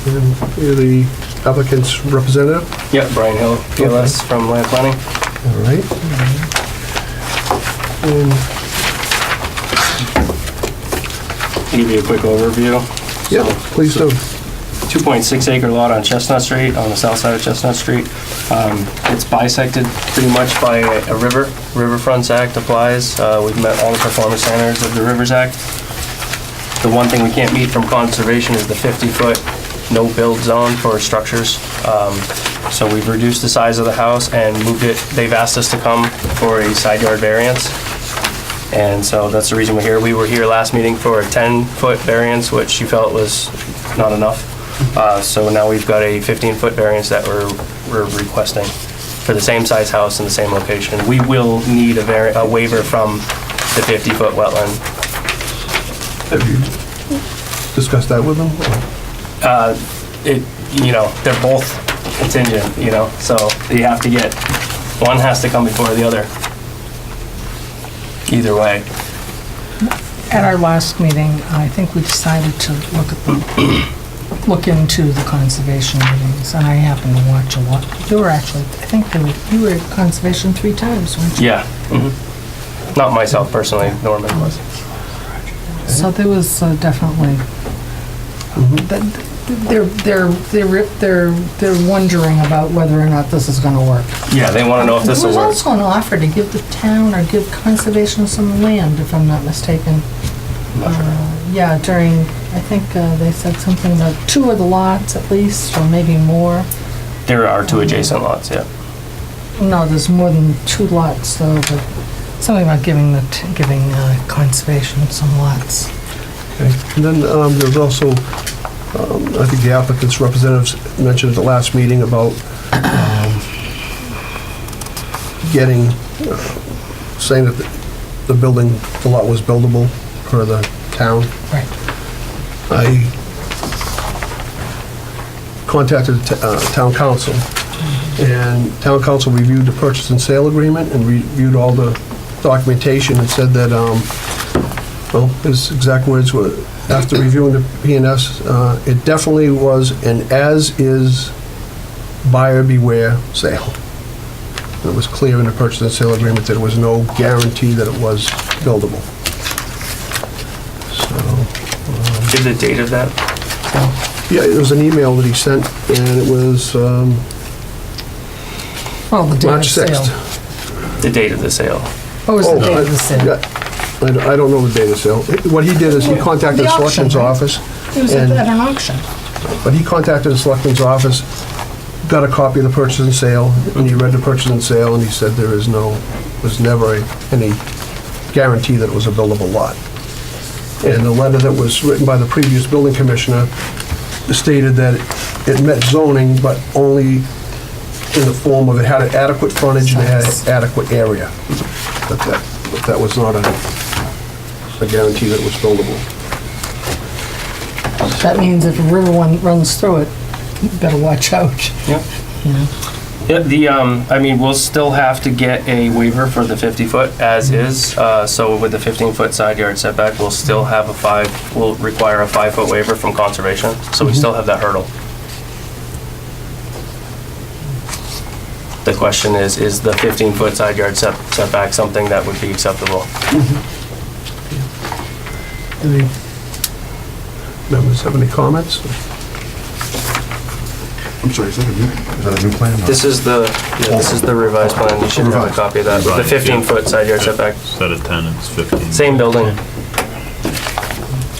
And you're the applicant's representative? Yep, Brian Hill, PLS from Land Planning. All right. And, I'll give you a quick overview. yeah, please do. 2.6 acre lot on Chestnut Street, on the south side of Chestnut Street. It's bisected pretty much by a river. Riverfronts Act applies. We've met all the performance standards of the Rivers Act. The one thing we can't meet from conservation is the 50-foot no-build zone for structures. So we've reduced the size of the house and moved it. They've asked us to come for a side yard variance. And so that's the reason we're here. We were here last meeting for a 10-foot variance, which you felt was not enough. So now we've got a 15-foot variance that we're requesting for the same size house in the same location. We will need a waiver from the 50-foot wetland. Have you discussed that with them? They're both contingent, so you have to get, one has to come before the other. Either way. At our last meeting, I think we decided to look into the conservation meetings, and I happened to watch a lot. You were actually, you were at conservation 3 times, weren't you? Yeah. Not myself personally, Norman was. So there was definitely, they're wondering about whether or not this is gonna work. Yeah, they want to know if this will There work. was also an offer to give the town or give conservation some land, if I'm not mistaken. Yeah, during, I think they said something about 2 of the lots at least, or maybe more. There are 2 adjacent lots, yeah. No, there's more than 2 lots though, but something about giving conservation some lots. Okay. And then there's also, I think the applicant's representatives mentioned at the last meeting about saying that the lot was buildable for the town. Right. I contacted town council, and town council reviewed the purchase and sale agreement and reviewed all the documentation and said that, his exact words were, after reviewing the P&S, it definitely was an as-is buyer beware sale. It was clear in the purchase and sale agreement that there was no guarantee that it was buildable. So, Give the date of that. yeah, it was an email that he sent, and it was Well, the date of March sale. 6th. The date of the sale. What was the date of the sale? Yeah, I don't know the date of sale. What he did is he contacted the The auction, selectman's right? office, It was at and- an auction. but he contacted the selectman's office, got a copy of the purchase and sale, and he read the purchase and sale, and he said there was never any guarantee that it was a buildable lot. And the letter that was written by the previous building commissioner stated that it met zoning, but only in the form of it had adequate frontage and it had adequate area. But that was not a guarantee that it was buildable. That means if a river one runs through it, you better watch out. Yep. You know? Yeah, I mean, we'll still have to get a waiver for the 50-foot as is. So with the 15-foot side yard setback, we'll still have we'll require a 5-foot waiver from conservation. So we still have that hurdle. The question is the 15-foot side yard setback something that would be acceptable? Any members have any comments? I'm sorry, is that a new plan? This is the revised plan. You should have a Revised. copy of that. The 15-foot side yard setback. Instead of 10, it's 15. Same building.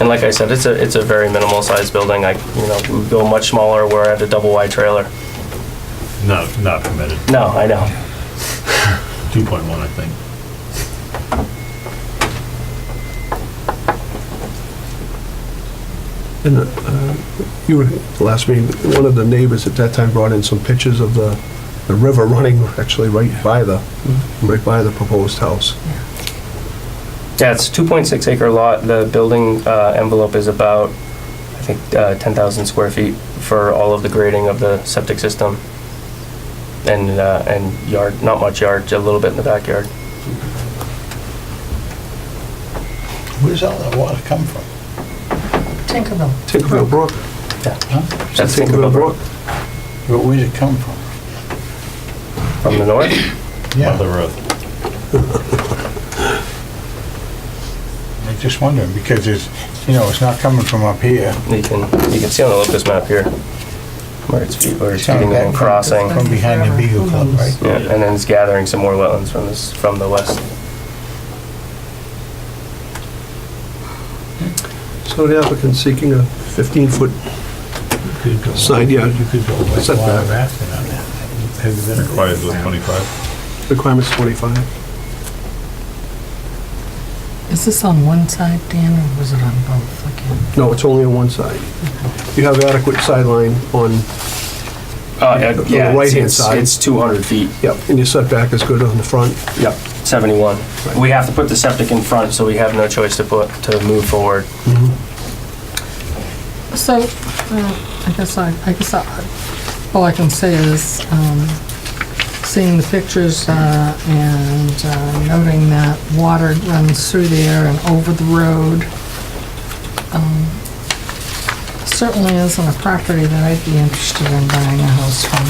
And like I said, it's a very minimal sized building. We would go much smaller. We're at a double wide trailer. Not permitted. No, I know. 2.1, I think. And you were, last meeting, one of the neighbors at that time brought in some pictures of the river running actually right by the proposed house. Yeah, it's a 2.6 acre lot. The building envelope is about, I think, 10,000 square feet for all of the grading of the septic system. And yard, not much yard, a little bit in the backyard. Where's all that water come from? Tinkerbell. Tinkerville Brook. Yeah. That's Tinkerville Brook. Where's it come from? From the north? Mother Earth. I'm just wondering, because it's not coming from up here. You can see on the locus map here where it's feeding and crossing. From behind the Beagle Club, right? Yeah, and then it's gathering some more wetlands from the west. So the applicant's seeking a 15-foot side yard You could go like setback. water rafting on that. Have you been Required with 25. Requirement's 25. Is this on one side, Dan, or was it on both again? No, it's only on one side. You have adequate sideline on, Yeah, the right-hand side. It's 200 feet. yep, and your setback is good on the front. Yep, 71. We have to put the septic in front, so we have no choice to move forward. So, I guess all I can say is, seeing the pictures and noting that water runs through there and over the road, certainly isn't a property that I'd be interested in buying a house from.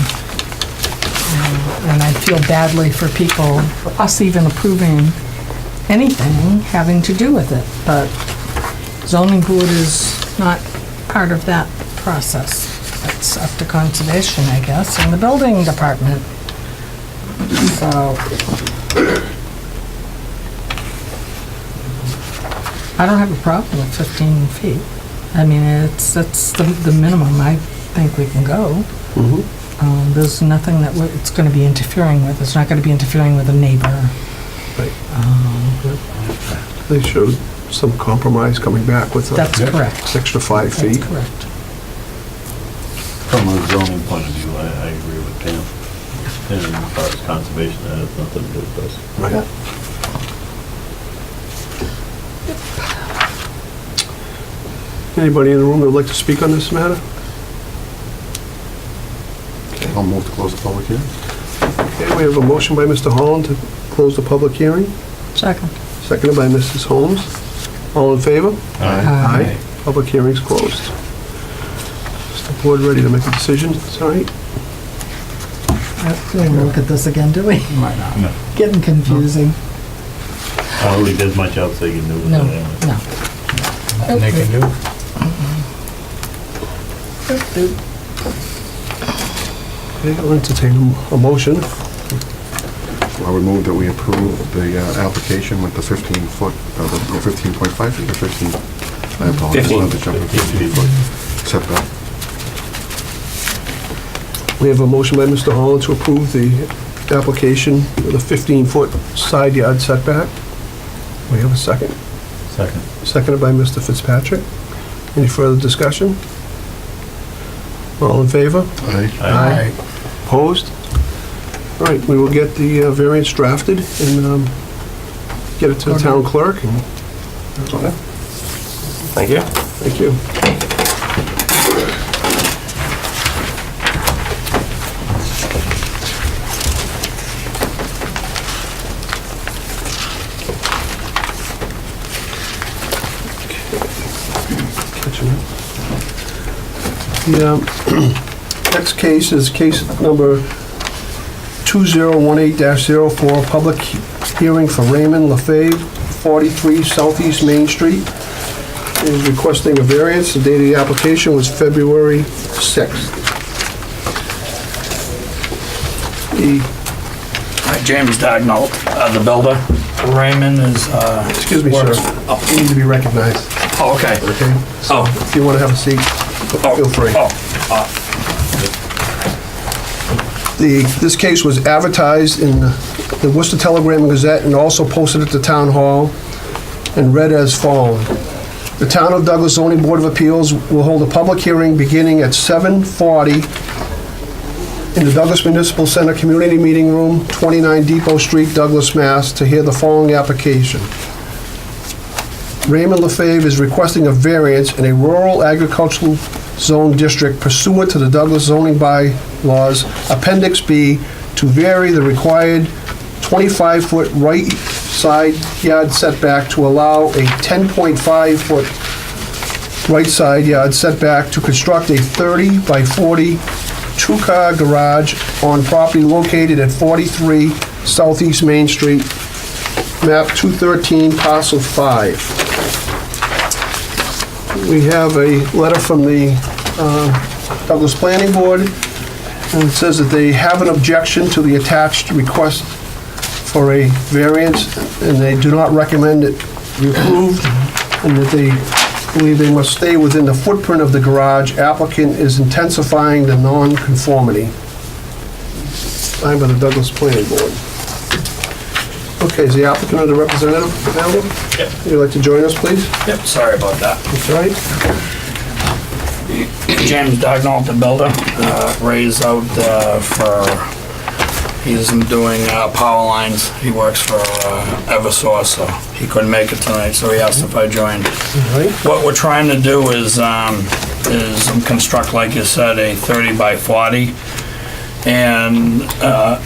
And I feel badly for people, for us even approving anything having to do with it, but zoning board is not part of that process. It's up to conservation, I guess, and the building department. So, I don't have a problem with 15 feet. I mean, that's the minimum I think we can go. There's nothing that it's going to be interfering with. It's not going to be interfering with a neighbor. Right. They showed some compromise coming back with That's correct. extra 5 feet. That's correct. From a zoning point of view, I agree with Pam. And as far as conservation, that has nothing to do with us. Right. Anybody in the room that would like to speak on this matter? I'll move to close the public hearing. Okay, we have a motion by Mr. Holland to close the public hearing, Second. seconded by Mrs. Holmes. All in favor? Aye. Public hearing's closed. Is the board ready to make a decision? It's all right? We didn't look at this again, do we? No. Getting confusing. I don't think there's much else they can do with No, that anyway. no. Nothing they can do. Okay, I'll entertain a motion. I would move that we approve the application with the 15-foot, the 15.5 feet or 15? I apologize. 15. I'll have to jump. 15-foot setback. We have a motion by Mr. Holland to approve the application with a 15-foot side yard setback. We have a second. Second. Seconded by Mr. Fitzpatrick. Any further discussion? All in favor? Aye. Opposed? All right, we will get the variance drafted and get it to the town clerk. And Thank you. thank you. Catching up. The next case is case number 2018-04, public hearing for Raymond LaFave, 43 Southeast Main Street. He is requesting a variance. The date of the application was February 6th. Hi, James Dagnall, the builder. Raymond is, Excuse me, sir. works- You need to be recognized, Oh, okay. okay? So Oh. if you want to have a seat, feel free. Oh, This case was advertised in the Worcester Telegram and Gazette and also posted at the town hall and read as follows. The Town of Douglas Zoning Board of Appeals will hold a public hearing beginning at 7:40 in the Douglas Municipal Center Community Meeting Room, 29 Depot Street, Douglas, Mass., to hear the following application. Raymond LaFave is requesting a variance in a rural agricultural zone district pursuant to the Douglas zoning bylaws, Appendix B, to vary the required 25-foot right side yard setback to allow a 10.5-foot right side yard setback to construct a 30 by 40 two-car garage on property located at 43 Southeast Main Street, map 213, parcel 5. We have a letter from the Douglas Planning Board, and it says that they have an objection to the attached request for a variance, and they do not recommend it be approved, and that they believe they must stay within the footprint of the garage. Applicant is intensifying the non-conformity. Signed by the Douglas Planning Board. Okay, is the applicant or the representative available? Yep. Would you like to join us, please? yep, sorry about that. That's all right. James Dagnall, the builder, Ray's out he's doing power lines. He works for Eversource, so he couldn't make it tonight, so he asked if I joined. All right. What we're trying to do is construct, like you said, a 30 by 40 and a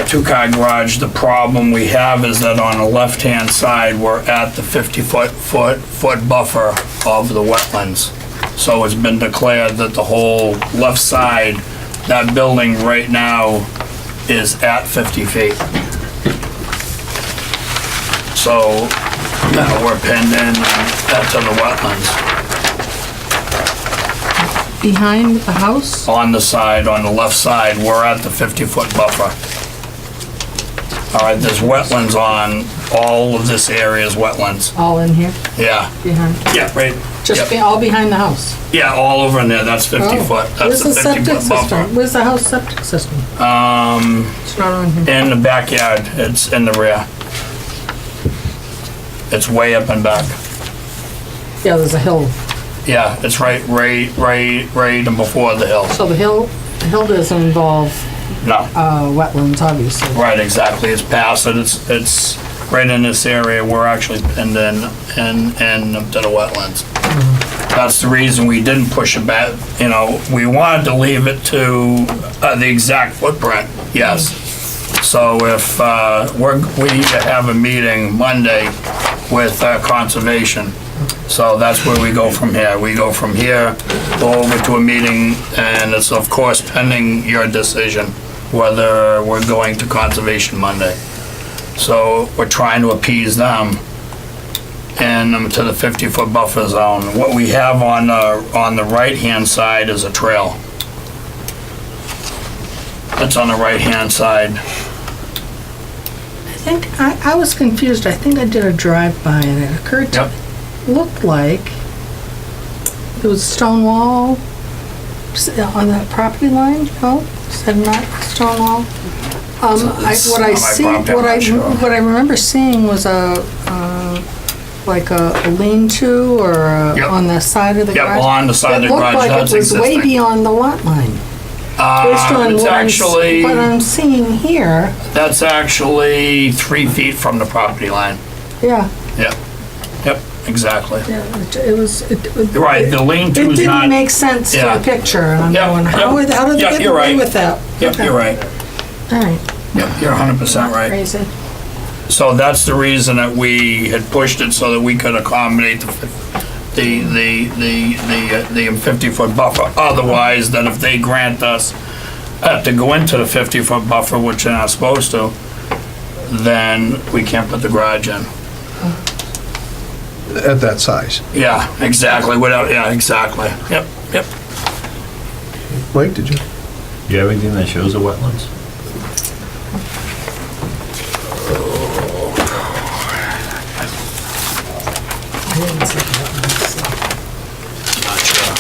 two-car garage. The problem we have is that on the left-hand side, we're at the 50-foot buffer of the wetlands. So it's been declared that the whole left side, that building right now is at 50 feet. So we're pinned in to the wetlands. Behind the house? On the side, on the left side, we're at the 50-foot buffer. All right, there's wetlands on, all of this area is wetlands. All in here, Yeah, behind? yeah, right. Just Yep. all behind the house? Yeah, all over in there, that's 50 Oh. foot. Where's That's the the septic 50-foot system? buffer. Where's the house septic system? It's not on here. In the backyard, it's in the rear. It's way up and back. Yeah, there's a hill. Yeah, it's right and before the hill. So the hill doesn't involve No, wetlands, obviously. right, exactly, it's past it, it's right in this area, we're actually pinned in up to the wetlands. That's the reason we didn't push it back, we wanted to leave it to the exact footprint, yes. So if, we need to have a meeting Monday with conservation. So that's where we go from here. We go from here, go over to a meeting, and it's of course pending your decision whether we're going to conservation Monday. So we're trying to appease them and to the 50-foot buffer zone. What we have on the right-hand side is a trail. It's on the right-hand side. I think, I was confused. I think I did a drive-by and it occurred to Yep. me, looked like there was a stone wall on that property line, no? Is that not a stone wall? It's not my property, I'm not sure. What I remember seeing was like a lean-to or Yep. on the side of the Yep, garage. on the side of the garage, It looked like that's it was way existing. beyond the lot line. Based on It's what actually, what I'm seeing here, that's actually 3 feet from the property line. yeah. Yep, exactly. Yeah, it was. You're right, the It lean-to's didn't not. make sense to Yeah. the picture, and I'm Yep, going, yep. how did they Yep, get you're away right. with that? Yep, you're right. All right. Yep, you're 100% right. Crazy. So that's the reason that we had pushed it so that we could accommodate the 50-foot buffer. Otherwise, that if they grant us to go into the 50-foot buffer, which they're not supposed to, then we can't put the garage in. At that size. Yeah, exactly, without, yeah, exactly. Yep, yep. Mike, did you? Do you have anything that shows the wetlands? Not sure.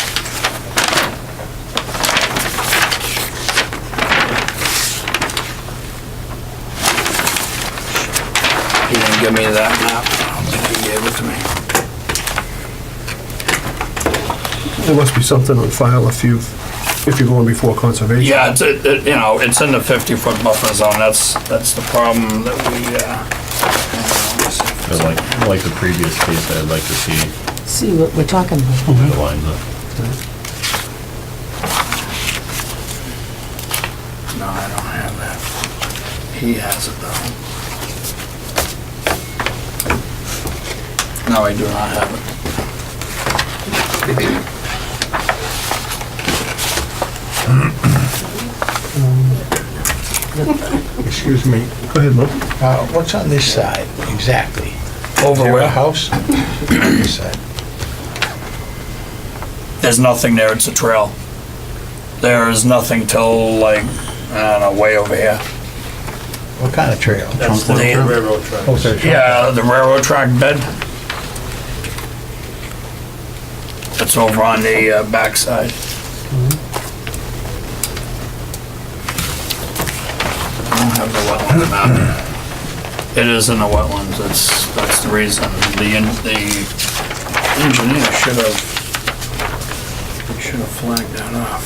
He didn't give me that map. I don't think he gave it to me. There must be something on file if you're going before conservation. Yeah, you know, it's in the 50-foot buffer zone. That's the problem that we, Like the previous case, I'd like to see See what we're talking about. the lines up. no, I don't have that. He has it though. No, I do not have it. Excuse me, Go ahead, Lou. what's on this side exactly? Over Is there a where? house on this side? There's nothing there. It's a trail. There is nothing till like, I don't know, way over here. What kind of trail? That's the railroad track. Oh, there's- Yeah, the railroad track bed. It's over on the backside. I don't have the wetland map. It is in the wetlands, that's the reason. The engineer should have flagged that off.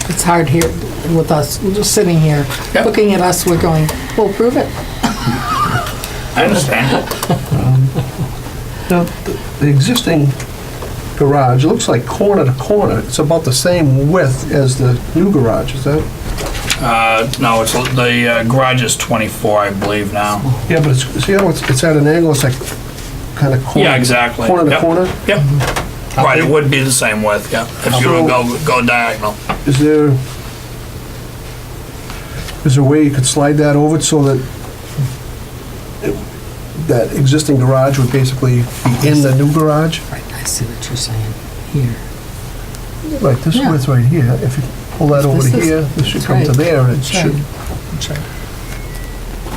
It's hard here with us, we're just sitting here, Yep. looking at us, we're going, well, prove it. I understand. Now, the existing garage, it looks like corner to corner. It's about the same width as the new garage, is that? No, it's, the garage is 24, I believe now. Yeah, but it's, see how it's at an angle, it's like kind of corner. Yeah, exactly. Corner to Yep. corner? Yep. Right, it would be the same width, yeah, if you would go diagonal. Is there a way you could slide that over so that that existing garage would basically be in the new garage? Right, I see what you're saying, here. Like this Yeah. width right here, if you pull that over to This is- here, this should that's come to right. there, and it That's should, right. That's right.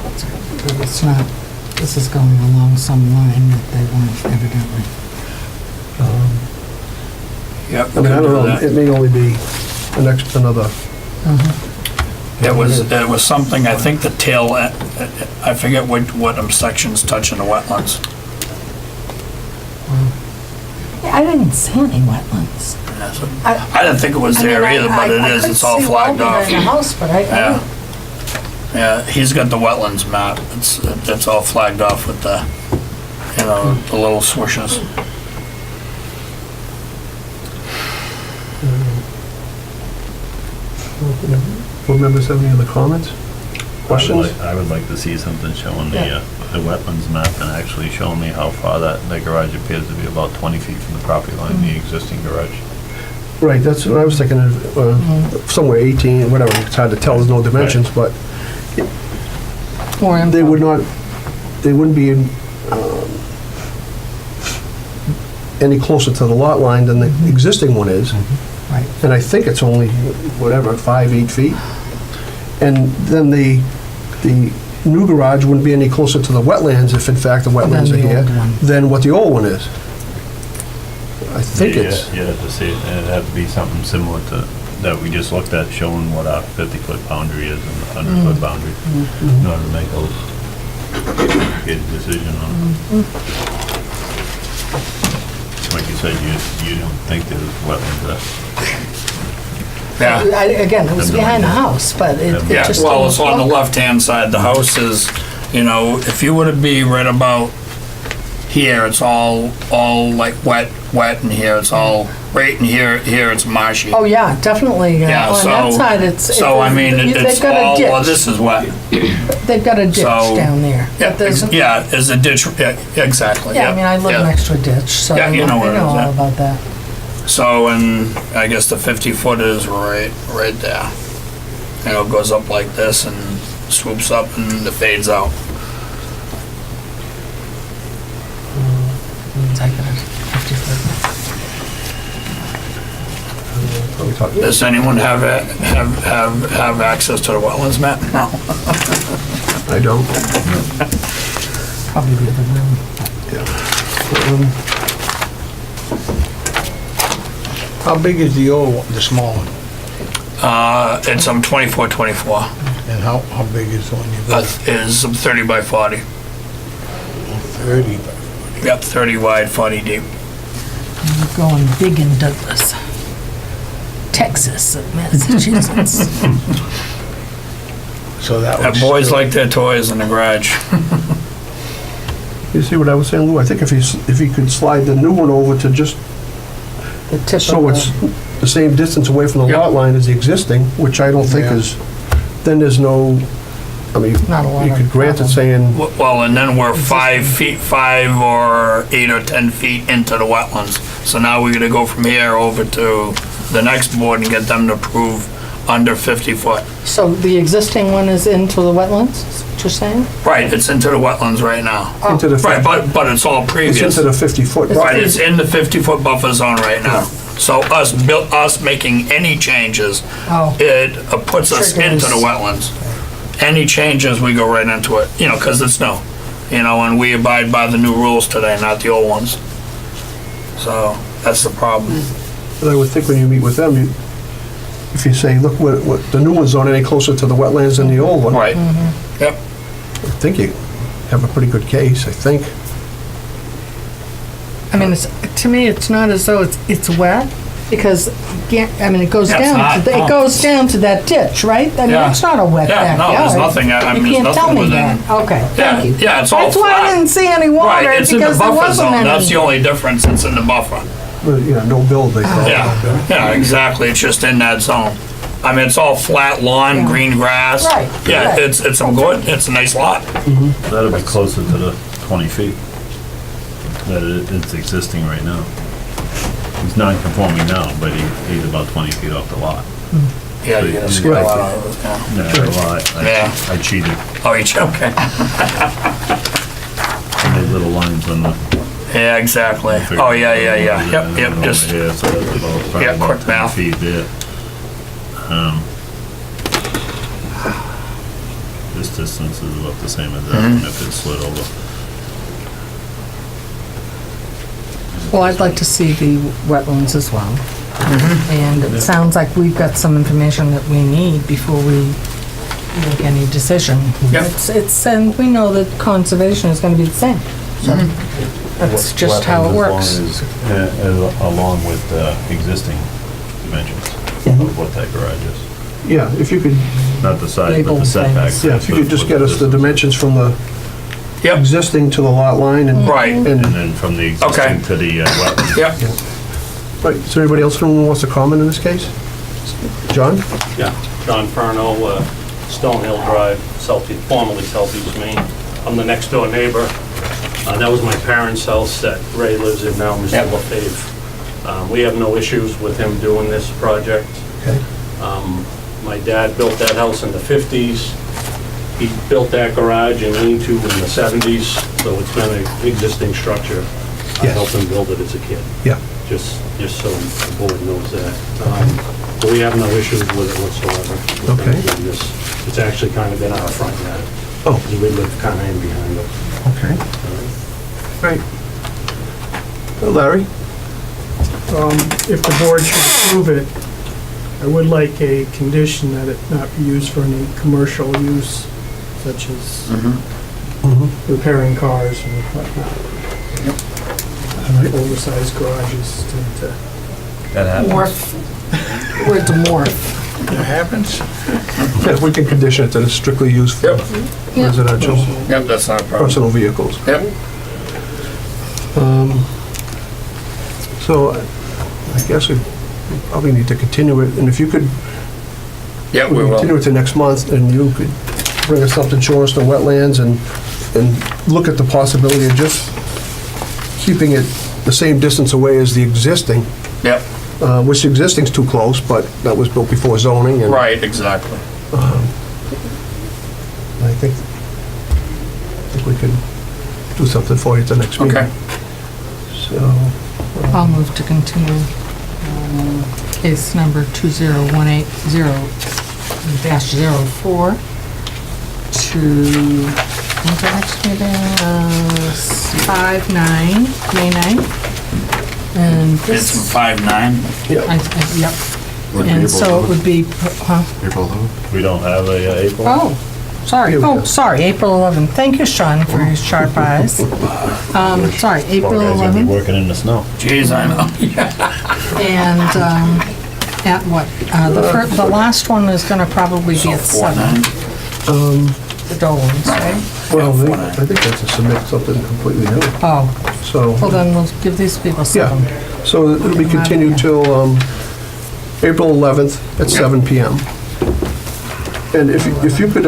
That's right. But it's not, this is going along some line that they want evidently. Yep. I mean, I don't know, it may only be another, It was something, I think the tail, I forget what sections touching the wetlands. I didn't see any wetlands. I didn't think it was there either, but it is, it's all flagged off. I could see well behind the house, but Yeah. Yeah, he's got the wetlands map. It's all flagged off with the, the little swooshes. board members have any other comments? Questions? I would like to see something showing the wetlands map and actually showing me how far the garage appears to be, about 20 feet from the property line, the existing garage. Right, that's what I was thinking of, somewhere 18, whatever, it's hard to tell, there's no dimensions, but Or they would not, they wouldn't be any closer to the lot line than the existing one is. Right. And I think it's only, whatever, 8 feet. And then the new garage wouldn't be any closer to the wetlands, if in fact the wetlands are Than the here, old one. than what the old one is. I think it's, You have to see, it'd have to be something similar to, that we just looked at, showing what our 50-foot boundary is and the 100-foot boundary, in order to make those. get a decision on it. Like you said, you don't think there's wetlands there. Yeah, Again, it was behind the house, but it yeah, just. well, didn't it's on the look- left-hand side, the house is, you know, if you were to be right about here, it's all like wet, and here, it's all, right in here, it's marshy. Oh, yeah, definitely. Yeah, On that so- side, it's. So, I mean, they've it's got a all, well, ditch. this is wet. They've got a ditch so- down there. Yeah, But there's- yeah, there's a ditch, yeah, exactly. Yeah, I mean, I live yeah. next to a ditch, so Yeah, I you know where it is, know all yeah. about that. So, and I guess the 50-foot is right there. You know, it goes up like this and swoops up and it fades out. Does anyone have access to the wetlands map? No. I don't. Probably the other room. How big is the old one, the small one? It's 24, And how big is the one you got? is 30 by 40. 30. Yep, 30 wide, 40 deep. We're going big in Douglas. Texas, Massachusetts. So that And was. boys like their toys in the garage. You see what I was saying, Lou? I think if he could slide the new one over to just, The tip so of it's the, the same distance away from the Yeah. lot line as the existing, which I don't think Yeah. is, then there's no, I mean, Not a lot you of could grant it problem. saying, Well, and then we're 5 feet, 5 or 8 or 10 feet into the wetlands. So now we're gonna go from here over to the next board and get them to approve under 50 foot. so the existing one is into the wetlands, is what you're saying? Right, it's into the wetlands right now. into the, Right, but it's all it's previous. into the 50-foot. Right, it's in the 50-foot buffer zone right now. So us making any changes, Oh, it puts us into the Triggers. wetlands. Any changes, we go right into it, you know, because it's new. You know, and we abide by the new rules today, not the old ones. So, that's the problem. But I would think when you meet with them, if you say, look, what the new one's on any closer to the wetlands than the old one, I Right. Yep. think you have a pretty good case, I think. I mean, to me, it's not as though it's wet, because, I mean, it goes Yeah, it's down, not, to no. it goes down to that ditch, right? I mean, Yeah. it's not a wet Yeah, backyard. no, there's nothing, I mean, You there's can't tell nothing me within. that. Okay, Yeah, thank you. yeah, it's all That's why I flat. didn't see any water, Right, it's in the because there buffer wasn't zone, that's any. the only difference, it's in the buffer. Well, you know, no build, they call it. Yeah, yeah, exactly, it's just in that zone. I mean, it's all flat lawn, Yeah. green grass. Right, Yeah, right. it's a good, it's a nice lot. That'll be closer to the 20 feet that it's existing right now. He's non-conforming now, but he's about 20 feet off the lot. Yeah, you gotta scale out all of it, yeah. Yeah, well, Yeah. I cheated. Oh, okay. I made little lines on the. Yeah, exactly. Oh, yeah, yep, just, Yeah, so that's about, probably Yeah, about quick 10 math. feet there. This distance is about the same as that, Mm-hmm. one if it's slid over. Well, I'd like to see the wetlands as well. Mm-hmm. And it sounds like we've got some information that we need before we make any decision. Yep. And we know that conservation is gonna be the same. So Mm-hmm. that's just how it works. Along with existing dimensions of what that garage is. Yeah, if you could, Not the size, but Label the setbacks. things. yeah, if you could just get us the dimensions from the yep, existing to the lot line and. right, And And, then from the Okay. existing to the wetlands. yep. right, is there anybody else who wants to comment in this case? John? Yeah, John Furno, Stonehill Drive, formerly Southeast Maine. I'm the next door neighbor. That was my parents' house that Ray lives in now, Mr. Yep. LaFave. We have no issues with him doing this project. Okay. My dad built that house in the 50s. He built that garage and lean-to in the 70s, so it's been an existing structure. I Yes. helped him build it as a kid. Yeah. Just so the board knows that. But we have no issues with it whatsoever. with Okay. them doing this. It's actually kind of been our front yard. Oh. Because we live kind of in behind it. Okay. Right. Larry? If the board should approve it, I would like a condition that it not be used for any commercial use, such as repairing cars and whatnot. Oversized garages tend to. That happens. Morph. Word's morph. It happens. Yeah, we can condition it that it's strictly used for residential, Yep, that's not a problem. personal vehicles. Yep. So I guess we probably need to continue it, and if you could Yep, we continue will. it to next month, and you could bring us up to Shoreston Wetlands and look at the possibility of just keeping it the same distance away as the existing, Yep, which the existing's too close, but that was built before zoning, and right, exactly. I think we can do something for you at the next meeting. Okay. So, I'll move to continue case number 20180-04 to, when's the next meeting? 5/9, May 9th. And It's this, 5/9. yep. Would it be And April so it 11th? would be, huh? April 11th? We don't have a April? Oh, sorry. Here we Oh, go. sorry, April 11th. Thank you, Sean, for your sharp eyes. Sorry, Poor April guy's gonna be 11th. working in the snow. Jeez, I know. And at what? The last one is gonna probably be at 7. 4/9. The Dolans, right? well, I think that's to submit something completely new, Oh, so. well then we'll give these people 7. So it'll be continued till April 11th at 7 PM. And if you could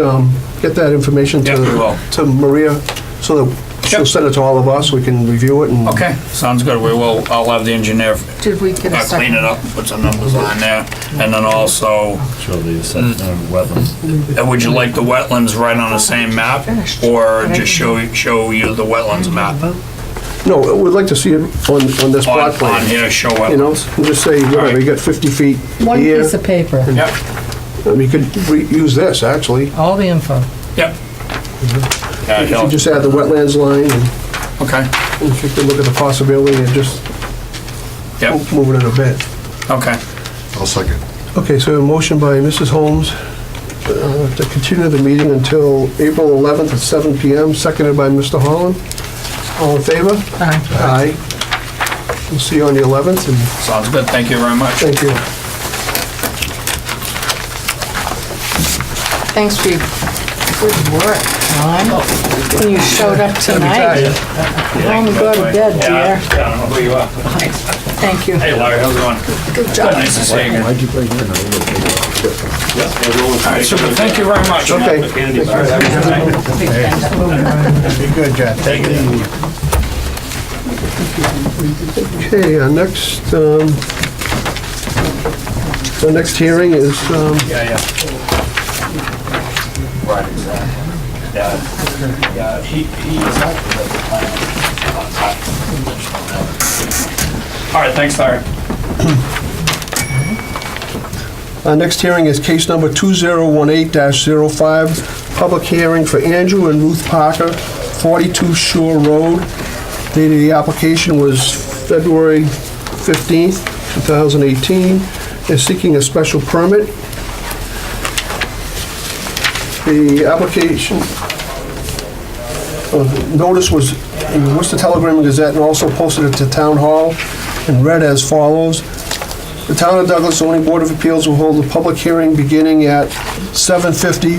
get that information Yeah, we will. to Maria, so that she'll Yep. send it to all of us, we can review it and... Okay, sounds good. We will, I'll have the engineer Did we get a clean second? it up, put some numbers on there. And then also, Show the wetlands. would you like the wetlands right on the same map? Or just show you the wetlands map? No, we'd like to see it on this plot On plan, here, show you know? wetlands. And just say, whatever, you got 50 feet One here. piece of paper, Yep, We could use this, actually. all the info. yep. Yeah, If you he'll- just add the wetlands line, and okay, if you could look at the possibility of just yep, moving it a bit. okay. I'll second. Okay, so a motion by Mrs. Holmes to continue the meeting until April 11th at 7 PM, seconded by Mr. Holland. All in favor? Aye. Aye. We'll see you on the 11th, and Sounds good. Thank you very much. thank you. Thanks for your good work, Ron. When you showed up tonight. I'm gonna go to bed, Yeah, dear. I don't know who you are. Thank you. Hey Larry, how's it going? Good job. Nice to see you again. All right, super, thank you very much. Okay. Be good, John. Take it easy. Okay, our next hearing is, Yeah. Right, exactly. Yeah, he's actually got the plan on top. All right, thanks, Larry. our next hearing is case number 2018-05, public hearing for Andrew and Ruth Parker, 42 Shore Road. Date of the application was February 15th, 2018. They're seeking a special permit. The application notice was in the Worcester Telegram and Gazette and also posted at the Town Hall and read as follows. The Town of Douglas Zoning Board of Appeals will hold a public hearing beginning at 7:50.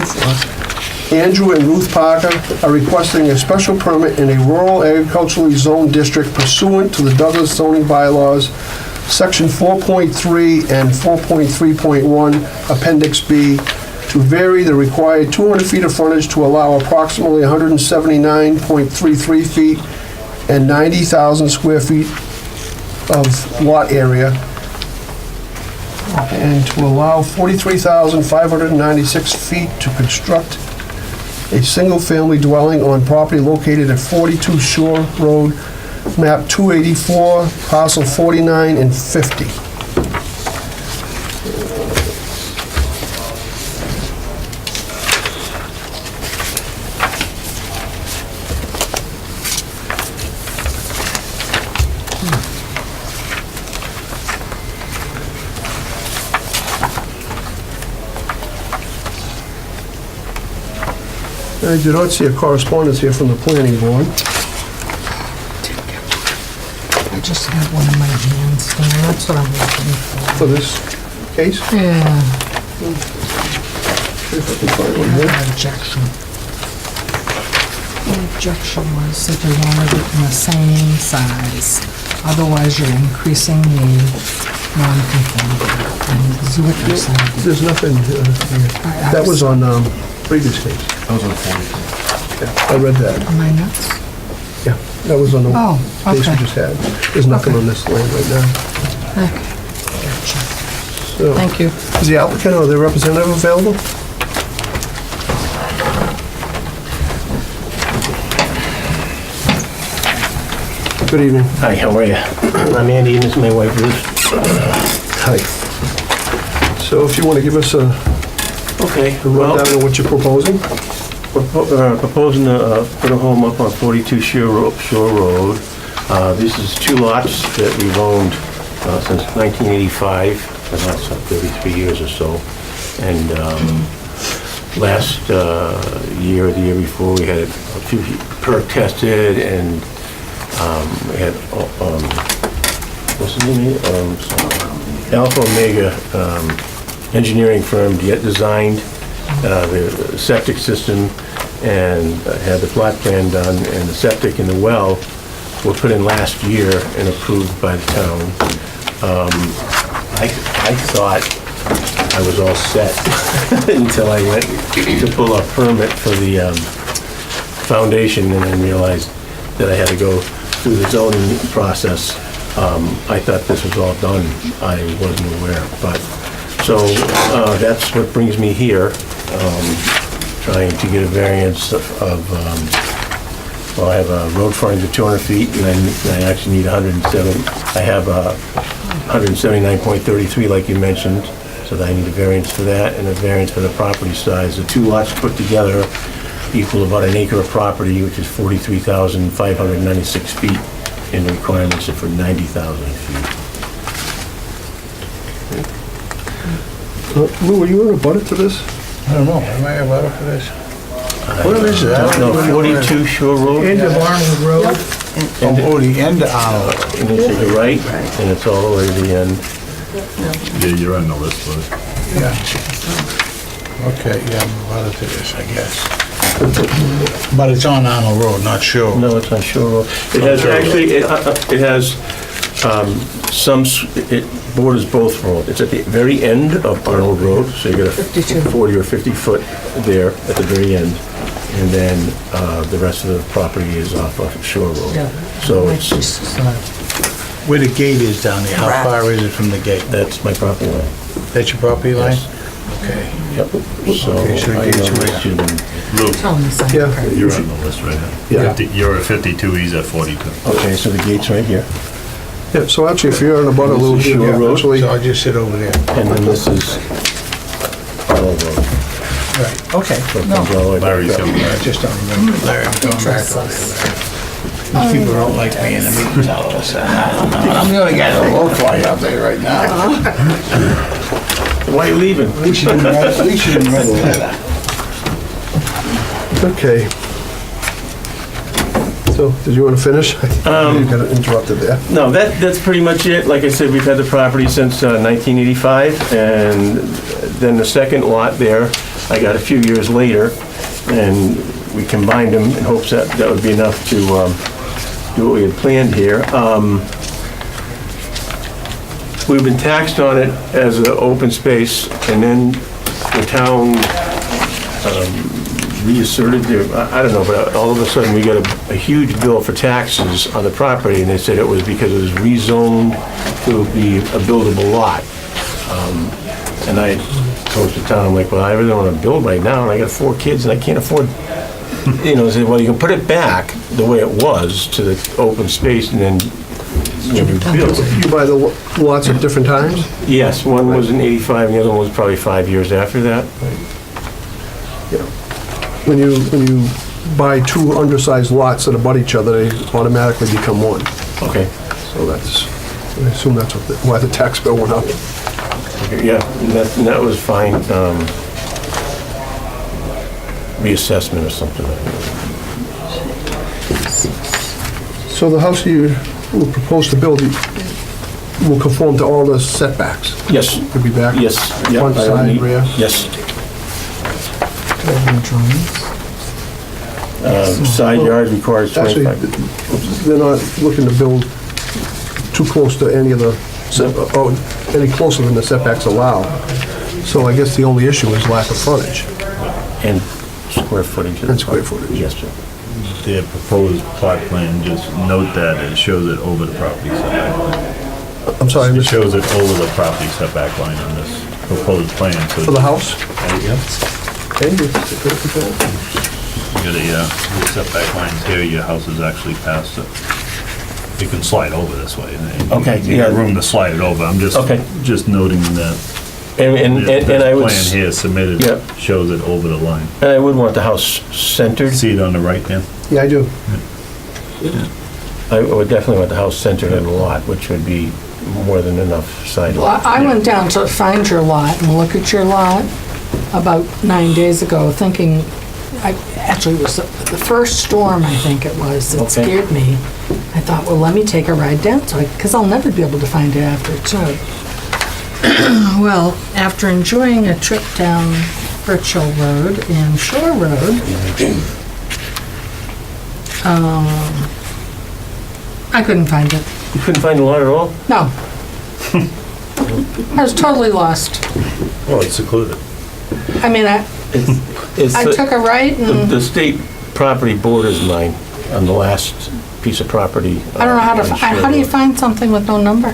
Andrew and Ruth Parker are requesting a special permit in a rural agriculturally zoned district pursuant to the Douglas zoning bylaws, Section 4.3 and 4.3.1, Appendix B, to vary the required 200 feet of frontage to allow approximately 179.33 feet and 90,000 square feet of lot area, and to allow 43,596 feet to construct a single-family dwelling on property located at 42 Shore Road, map 284, parcel 49 and 50. I do not see a correspondence here from the planning board. I just have one in my hands, Dan, that's what I'm looking For for. this case. Yeah, See if I can find one I here. have an objection. The objection was that they wanted it in the same size. Otherwise, you're increasing the non-conformity. And this is what they're saying. There's nothing, that was on previous case. That was on 42. Yeah, I read that. Am I nuts? Yeah, that was on the Oh, case we okay. just had. There's nothing on this land right now. Okay, gotcha. So, Thank you. is the applicant or their representative available? Good evening. Hi, how are you? I'm Andy, and this is my wife Ruth. Hi. So if you want to give us a Okay, rundown of what you're proposing? proposing to put a home up on 42 Shore Road. This is 2 lots that we've owned since 1985, for the last 33 years or so. And last year or the year before, we had a few perk tested, and we had, what's the name? Alpha Omega engineering firm designed the septic system and had the plot plan done, and the septic and the well were put in last year and approved by the town. I thought I was all set until I went to pull a permit for the foundation, and then realized that I had to go through the zoning process. I thought this was all done. I wasn't aware, but, so that's what brings me here, trying to get a variance of, well, I have a road frontage of 200 feet, and I actually need 107. I have 179.33, like you mentioned, so that I need a variance for that, and a variance for the property size. The 2 lots put together equal about an acre of property, which is 43,596 feet, and the requirements are for 90,000 feet. Lou, are you in a butter to this? I don't know, am I allowed for this? What is it? I don't No, know. 42 Shore Road, End of Arnold Road. Oh, the end of Arnold. and it's to the right, and it's all the way to the end. Yeah, you're on the list, Liz. Yeah. Okay, yeah, I'm allowed to this, I guess. But it's on Arnold Road, not sure. No, it's on Shore Road. It has, actually, it has it borders both roads. It's at the very end of Arnold Road, so you got a 52. 40 or 50 foot there at the very end. And then the rest of the property is off of Shore Road. Yeah. So it's, Where the gate is down there, how far is it from the gate? that's my property line. That's your property line? Yes. Okay. Yep. So Okay, so I the gate's know right that you- Luke, Tell them the same. Yeah. you're on the list right now. Yeah. You're at 52, he's at 42. Okay, so the gate's right here. Yeah, so actually, if you're in a butter, Lou, This is Shore yeah, Road. actually, So I'll just sit over there. And then this is Arnold Road. Right. Okay, So it no. comes all the way back Larry's up. coming. I just don't remember. Larry, I'm going back over there. These people don't like me in the meetings all of a sudden. I don't know. I'm the only guy that will vote for you out there right now. Why are you leaving? At least you didn't write a letter. okay. So, did you want to finish? You got interrupted there. No, that's pretty much it. Like I said, we've had the property since 1985, and then the second lot there, I got a few years later, and we combined them in hopes that that would be enough to do what we had planned here. We've been taxed on it as an open space, and then the town reasserted their, I don't know, but all of a sudden we got a huge bill for taxes on the property, and they said it was because it was rezoned to be a buildable lot. And I told the town, I'm like, well, I really don't want to build right now, and I got 4 kids, and I can't afford, you know, they said, well, you can put it back the way it was to the open space, and then you build. You buy the lots at different times? Yes, one was in 85, and the other one was probably 5 years after that. When you buy 2 undersized lots that abut each other, they automatically become one. Okay. So that's, I assume that's why the tax bill went up. Yeah, and that was fine. reassessment or something like that. So the house you will propose to build will conform to all the setbacks? Yes, Could be back? yes. yeah, Front, I don't side, need- rear? Yes. Drawings. Side yard requires Actually, 25. they're not looking to build too close to any of the, any closer than the setbacks allow. So I guess the only issue is lack of frontage. And square footage. of the And square property. footage. Yes, sir. Their proposed plot plan, just note that it shows it over the property setback line. I'm sorry, It Mr. shows it over the property setback line on this proposed plan, so. For the house? Yep. Okay, You got a setback lines here, your house is actually past it. You can slide over this way. Okay, You got yeah. room to slide it over, I'm Okay. just noting that And I would, plan here submitted Yep. shows it over the line. and I would want the house centered. See it on the right there? Yeah, I do. I would definitely want the house centered in the lot, which would be more than enough side Well, lot. I went down to find your lot and look at your lot about 9 days ago, thinking, actually, it was the first storm, I think it was, that Okay. scared me. I thought, well, let me take a ride down, because I'll never be able to find it after it snowed. Well, after enjoying a trip down Birchill Road and Shore Road, I couldn't find it. You couldn't find the lot at all? No. I was totally lost. Well, it's secluded. I mean, I It's took a right and the state property borders mine on the last piece of property. I don't know how to, on Shore how do you Road. find something with no number?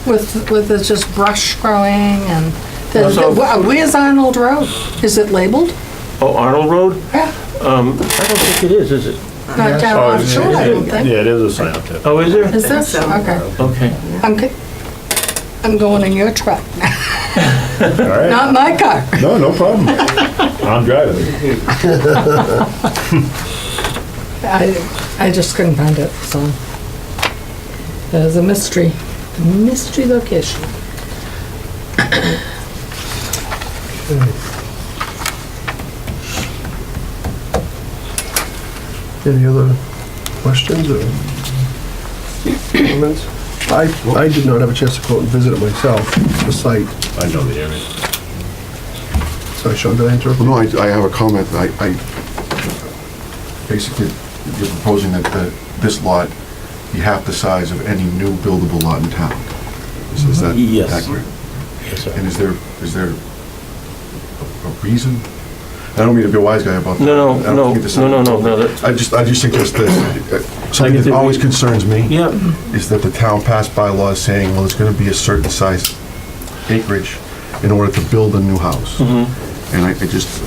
With it's just brush growing and, where's Arnold Road? Is it labeled? Oh, Arnold Road? Yeah. I don't think it is it? Not down Oh, on shore, I don't think. Yeah, it is a sign up there. Oh, is there? Is this? Okay. Okay. I'm going in your truck, All right. not my car. No, no problem. I'm driving. I just couldn't find it, so. There's a mystery location. Any other questions or comments? I did not have a chance to go out and visit it myself, the site. I know the area. Sorry, Sean, did I interrupt? Well, no, I have a comment. Basically, you're proposing that this lot be half the size of any new buildable lot in town. Is that Yes. accurate? Yes, sir. And is there a reason? I don't mean to be a wise guy about that. No, I don't no, think this- no, that- I just suggest this. Something that always concerns me Yeah, is that the town passed bylaws saying, well, it's gonna be a certain size acreage in order to build a new house. And I guess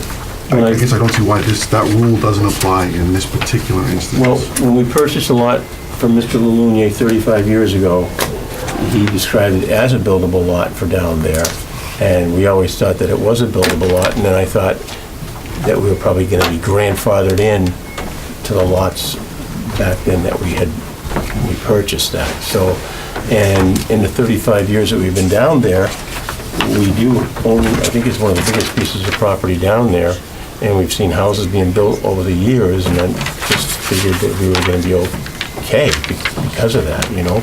I don't see why that rule doesn't apply in this particular instance. well, when we purchased the lot from Mr. Lelounier 35 years ago, he described it as a buildable lot for down there, and we always thought that it was a buildable lot, and then I thought that we were probably gonna be grandfathered in to the lots back then that we purchased that, so, and in the 35 years that we've been down there, we do own, I think it's one of the biggest pieces of property down there, and we've seen houses being built over the years, and then just figured that we were gonna be okay because of that, you know?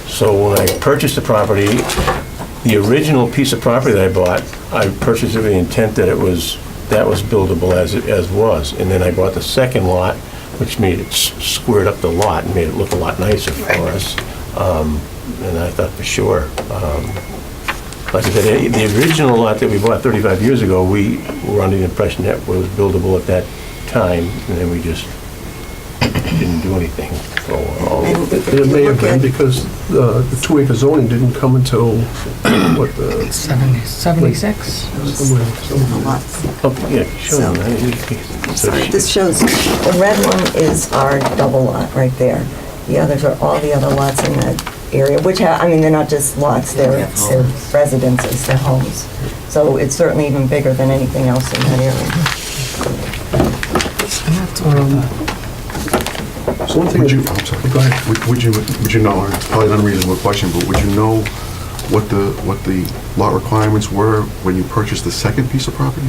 So when I purchased the property, the original piece of property that I bought, I purchased it with the intent that that was buildable as was, and then I bought the second lot, which made it squared up the lot and made it look a lot nicer for us. And I thought for sure, like I said, the original lot that we bought 35 years ago, we were under the impression that was buildable at that time, and then we just didn't do anything for a while. It may have been because the 2 acre zoning didn't come until, what, 76? Oh, yeah, sure. Sorry, this shows, the red one is our double lot right there. The others are all the other lots in that area, which I mean, they're not just lots, they're residences, they're homes. So it's certainly even bigger than anything else in that area. So one thing, I'm sorry. go ahead. Would you know, it's probably an unreasonable question, but would you know what the lot requirements were when you purchased the second piece of property?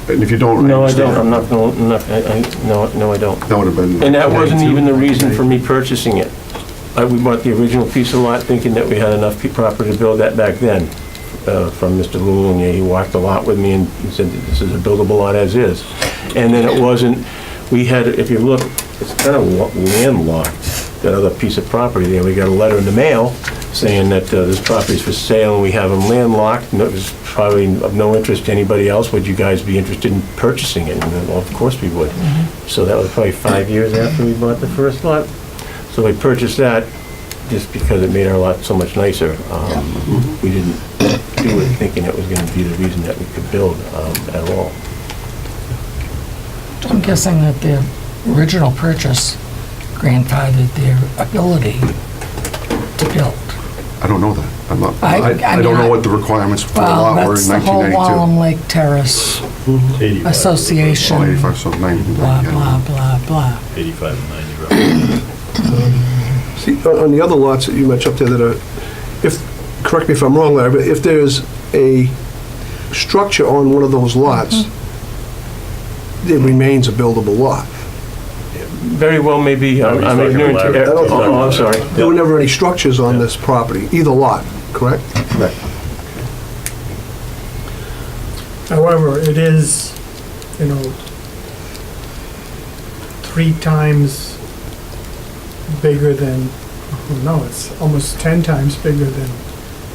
And if you don't, No, I understand. don't, I'm not, no, I don't. That would have been. And that wasn't even the reason for me purchasing it. We bought the original piece of lot thinking that we had enough property to build that back then, from Mr. Lulunia. He walked the lot with me and he said, this is a buildable lot as is. And then it wasn't, we had, if you look, it's kind of landlocked, that other piece of property there. We got a letter in the mail saying that this property's for sale and we have them landlocked, and it was probably of no interest to anybody else. Would you guys be interested in purchasing it? And then, well, of course we would. So that was probably 5 years after we bought the first lot. So we purchased that just because it made our lot so much nicer. We didn't do it thinking it was gonna be the reason that we could build at all. I'm guessing that the original purchase grandfathered their ability to build. I don't know that. I'm not, I I don't know what the requirements for the Well, lot were in that's the whole 1992. Wallam Lake Terrace 85. Association, Oh, 85, so 90. blah, yeah. blah, blah, blah. 85 and 90 roughly. See, on the other lots that you mentioned up there that are, if, correct me if I'm wrong, Larry, but if there's a structure on one of those lots, it remains a buildable lot. Very well, maybe, No, he's I'm talking ignorant to, about- oh, I'm sorry. There were never any structures on this property, either lot, correct? Correct. However, it is, 3 times bigger than, no, it's almost 10 times bigger than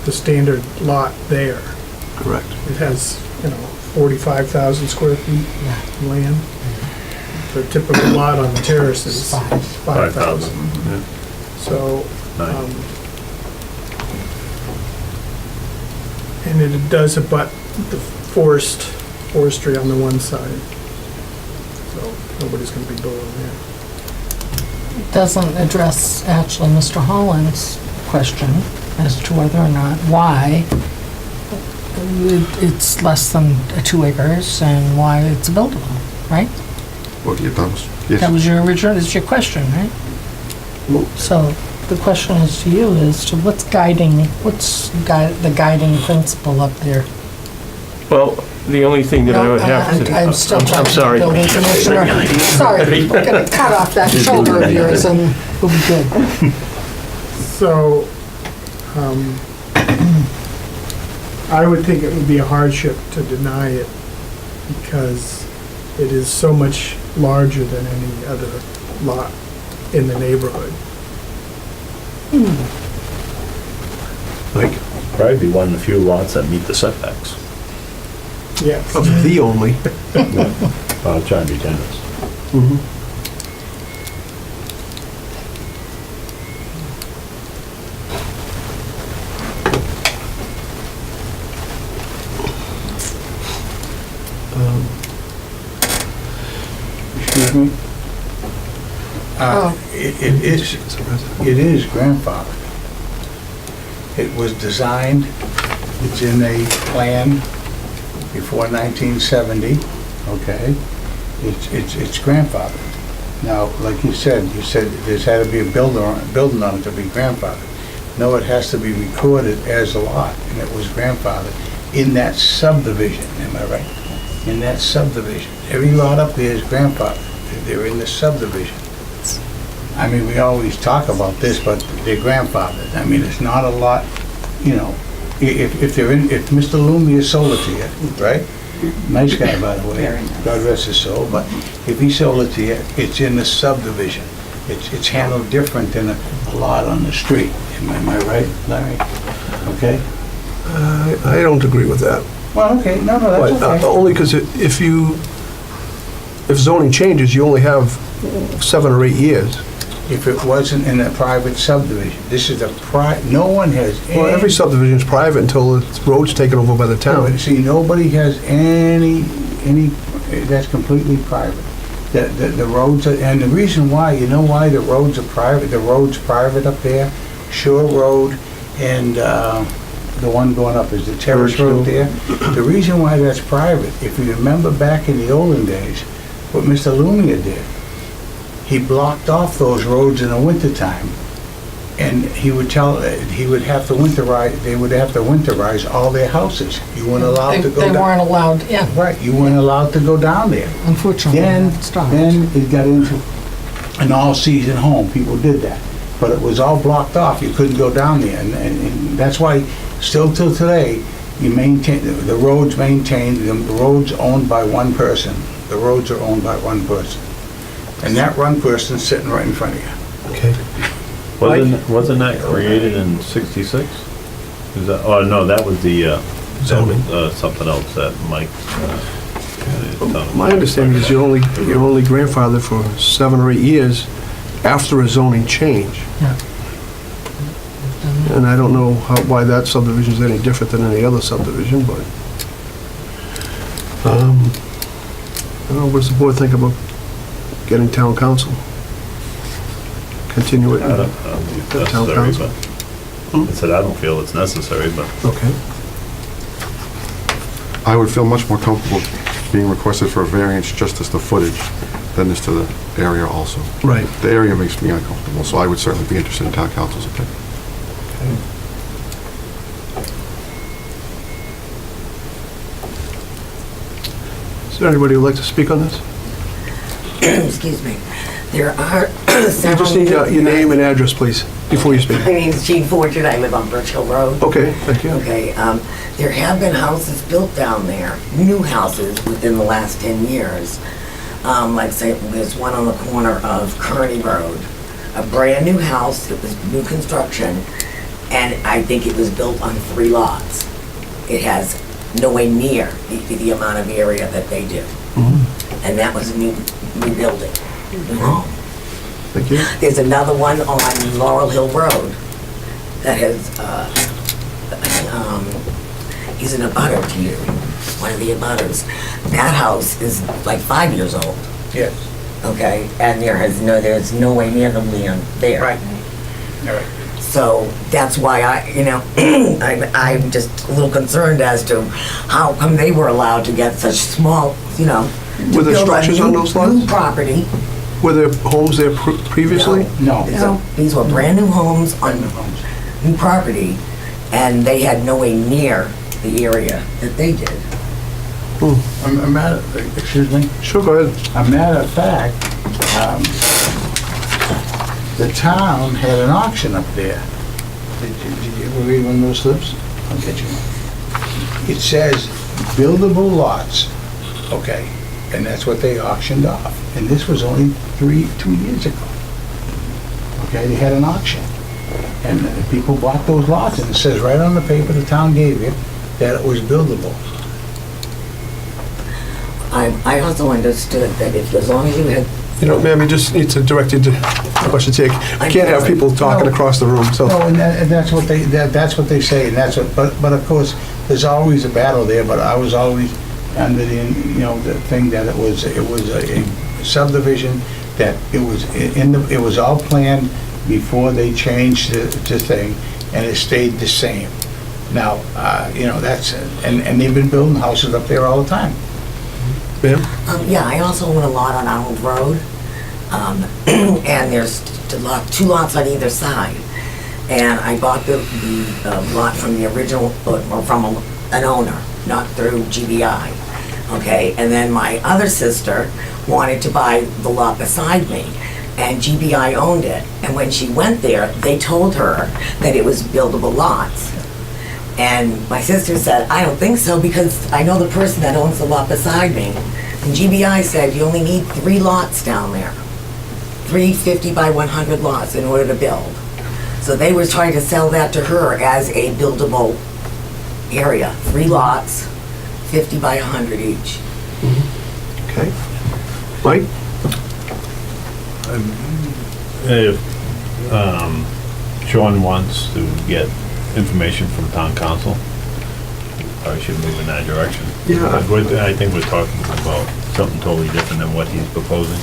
the standard lot there. Correct. It has, 45,000 square feet of land. The typical lot on the terrace is 5,000. Yeah. So, Nine. and it does abut the forestry on the one side. So nobody's gonna be building there. Doesn't address actually Mr. Holland's question as to whether or not, why it's less than 2 acres and why it's buildable, right? Well, yeah, that was, yes. That was your original, it's your question, right? So the question is to you is to what's the guiding principle up there? Well, the only thing that I would have to... I'm still I'm talking to sorry. the building commissioner. Sorry, we're gonna cut off that shoulder of yours and we'll be good. So, I would think it would be a hardship to deny it because it is so much larger than any other lot in the neighborhood. Like, Probably be one of the few lots that meet the setbacks. Yes. of the only. I'll try and be generous. Excuse me? It is grandfathered. It was designed, it's in a plan before 1970, okay? It's grandfathered. Now, like you said there's had to be a building on it to be grandfathered. No, it has to be recorded as a lot, and it was grandfathered in that subdivision, am I right? In that subdivision. Every lot up there is grandfathered. They're in the subdivision. I mean, we always talk about this, but they're grandfathered. I mean, it's not a lot, if Mr. Lumia sold it to you, right? Nice guy, by the way, God rest his soul, but if he sold it to you, it's in the subdivision. It's handled different than a lot on the street. Am I right, Larry? Okay? I don't agree with that. Well, okay, no, But that's okay. only because if zoning changes, you only have 7 or 8 years. If it wasn't in a private subdivision, this is no one has Well, any... every subdivision is private until the road's taken over by the town. See, nobody has any, that's completely private. The roads, and the reason why, you know why the roads are private? The road's private up there, Shore Road, and the one going up is the Terrace Road there. The reason why that's private, if you remember back in the olden days, what Mr. Lumia did, he blocked off those roads in the wintertime And he would have to winterize, they would have to winterize all their houses. You weren't allowed to go They down. weren't allowed, yeah, Right, you weren't allowed to go down there. unfortunately. Then, it stopped. then it got into an all-season home, people did that. But it was all blocked off, you couldn't go down there, and that's why, still till today, you maintain, the roads maintained, the roads owned by one person. The roads are owned by one person. And that one person's sitting right in front of you. Okay. Wasn't that created in 66? Is that, oh, no, that was Zoning. something else that Mike, My understanding is you're only grandfathered for 7 or 8 years after a zoning change. Yeah. And I don't know why that subdivision is any different than any other subdivision, but, I don't know, what does the board think about getting town council? Continue it. I don't think it's Town necessary, council. but, I said, I don't feel it's necessary, but Okay. I would feel much more comfortable being requested for a variance just as the footage than as to the area also. Right. The area makes me uncomfortable, so I would certainly be interested in town council's opinion. Is there anybody who'd like to speak on this? Excuse me. There are You several... just need your name and address, please, before you speak. My name's Jean Fortune. I live on Birch Hill Road. Okay, thank you. Okay, there have been houses built down there, new houses within the last 10 years. Like say, there's one on the corner of Kearney Road, a brand new house, it was new construction, and I think it was built on 3 lots. It has nowhere near the amount of area that they do. And that was a new building, new home. Thank you. There's another one on Laurel Hill Road that has, he's an abutter to you, one of the abutters. That house is like 5 years old, Yes, okay? And there's no way near the land there. right. All right. So that's why I'm just a little concerned as to how come they were allowed to get such small, to Were there build a structures on those lots? new property. Were there homes there previously? No. These were brand new homes on new property, and they had no way near the area that they did. Excuse me? Sure, go ahead. A matter of fact, the town had an auction up there. Did you ever read one of those slips? I'll get you one. It says buildable lots, okay, and that's what they auctioned off. And this was only 2 years ago. Okay, they had an auction. And people bought those lots, and it says right on the paper the town gave you that it was buildable. I also understood that as long as you had, Ma'am, you just need to direct you to question take. We can't have people talking across the room, so. No, and that's what they say, and that's what, but of course, there's always a battle there, but I was always under the thing that it was a subdivision, that it was all planned before they changed the thing, and it stayed the same. Now, that's, and they've been building houses up there all the time. Ma'am? yeah, I also own a lot on Arnold Road, and there's 2 lots on either side. And I bought the lot from the original, or from an owner, not through GBI. Okay, and then my other sister wanted to buy the lot beside me, and GBI owned it. And when she went there, they told her that it was buildable lots. And my sister said, I don't think so, because I know the person that owns the lot beside me. And GBI said you only need 3 lots down there. 3 50 by 100 lots in order to build. So they were trying to sell that to her as a buildable area. 3 lots, 50 by 100 each. Okay. Mike? if Sean wants to get information from town council, probably should move in that direction. Yeah. I think we're talking about something totally different than what he's proposing.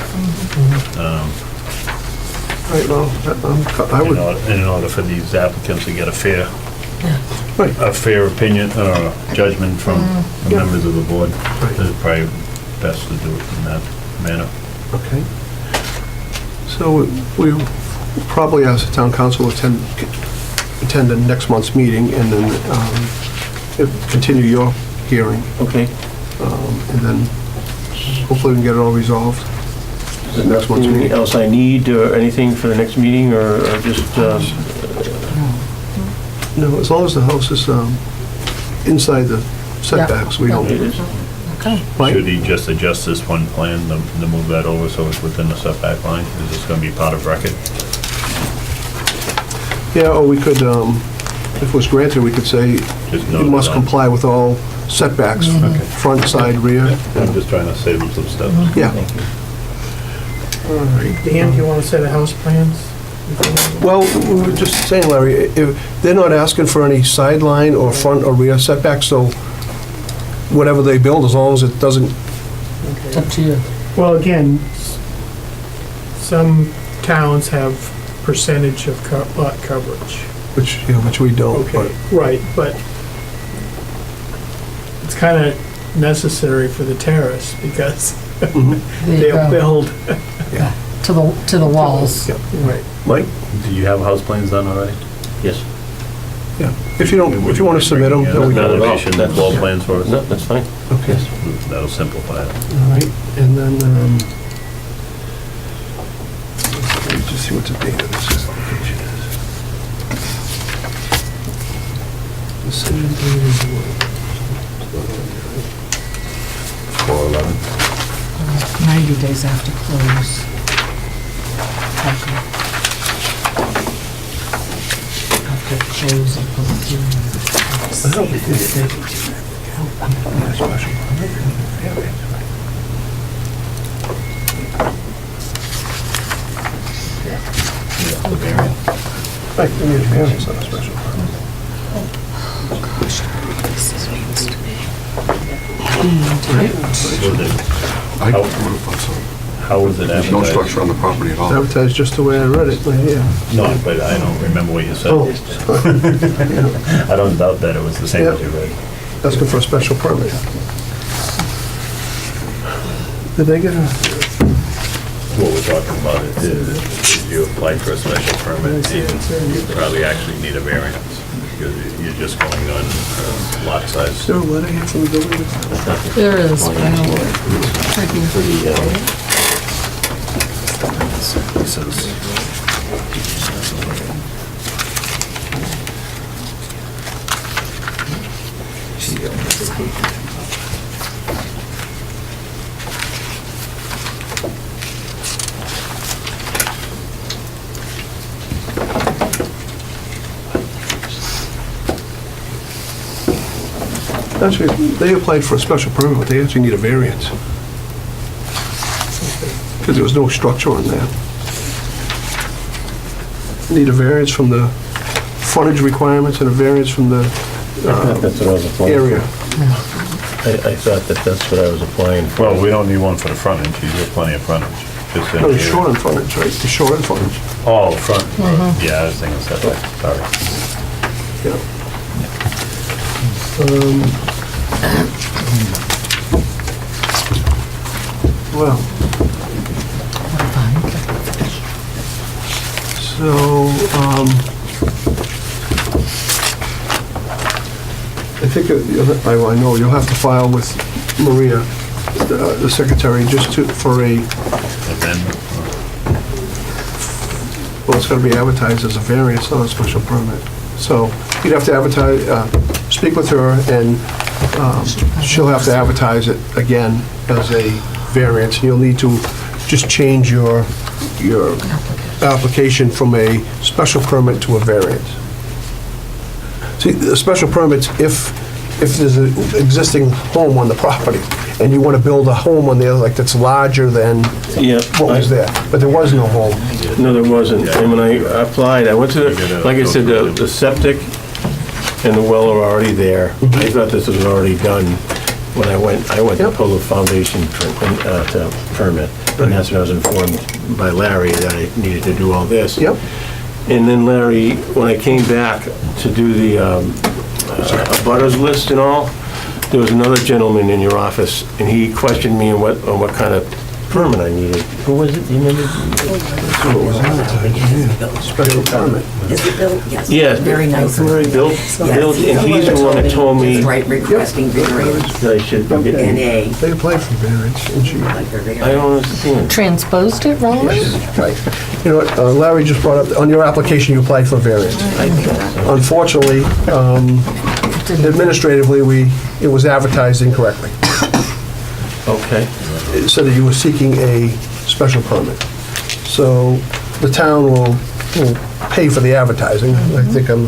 Right, well, I would, In order for these applicants to get a fair right, opinion or judgment from the Yeah. members of the board, Right. it's probably best to do it in that manner. okay. So we probably ask the town council to attend the next month's meeting and then continue your hearing. Okay. And then hopefully we can get it all resolved. The next month's Anything meeting. else I need or anything for the next meeting or just, No, as long as the house is inside the setbacks, we don't. it is? Okay. Right? Should he just adjust this one plan to move that over so it's within the setback line? Is this gonna be part of record? Yeah, or we could, if it was granted, we could say Just you note must it on- comply with all setbacks, front, side, rear. I'm just trying to save him some stuff. Yeah. Dan, do you want to say the house plans? Well, we were just saying, Larry, if they're not asking for any sideline or front or rear setbacks, so whatever they build, as long as it doesn't, It's up to you. Well, again, some towns have percentage of lot coverage. which we don't, but. Okay, right, but it's kind of necessary for the terrace because There you they'll go. build. To the walls. Right. Mike? Do you have house plans done already? Yes. Yeah. If you want to submit them, then we Not can. at all. Elevation, That's- wall plans for us? No, that's fine. Okay. That'll simplify it. All right, and then, let me just see what the date of this application is. Decision date is what? 411. 90 days after close. Okay. After close of public hearing. Right, we need a variance on a special permit. How was it There's no advertised? structure on the property at all. Advertised just the way I read it, right here. No, but I don't remember what you said. Oh, I don't doubt that it was the same as you read. asking for a special permit. Did they get a, What we're talking about is you applied for a special permit and you probably actually need a variance because you're just going on lot is size. there a letter here from the building department? There is. Right here. Actually, they applied for a special permit, but they actually need a variance. Because there was no structure on that. Need a variance from the frontage requirements and a variance from the That's what I was applying for. area. I thought that that's what I was applying for. Well, we don't need one for the frontage. You have plenty of frontage. Just in No, the here. shore and frontage, right? The shore and frontage. Oh, front. Yeah, I was thinking setback. Sorry. Yeah. Well. So, I think, I know, you'll have to file with Maria, the secretary, just for a, And then, well, it's gonna be advertised as a variance, not a special permit. So you'd have to advertise, speak with her, and she'll have to advertise it again as a variance. And you'll need to just change your application from a special permit to a variance. See, the special permits, if there's an existing home on the property, and you want to build a home on there like that's larger than Yeah. what was there, but there was no home. No, there wasn't. And when I applied, I went to, like I said, the septic and the well are already there. I thought this was already done when I went to pull the foundation permit. And that's when I was informed by Larry that I needed to do all this. Yep. And then Larry, when I came back to do the abutters list and all, there was another gentleman in your office, and he questioned me on what kind of permit I needed. Who was it? Do you remember? Special permit. Is it built? Yes. Yes. Very nice. Bill, and he's the one that told me It's right, requesting variance. that I should be getting. NA. They applied for variance, and she, Like their I don't understand. Transposed it wrong? right. You know what, Larry just brought up, on your application, you applied for variance. Unfortunately, administratively, it was advertised incorrectly. Okay. It said that you were seeking a special permit. So the town will pay for the advertising, I think I'm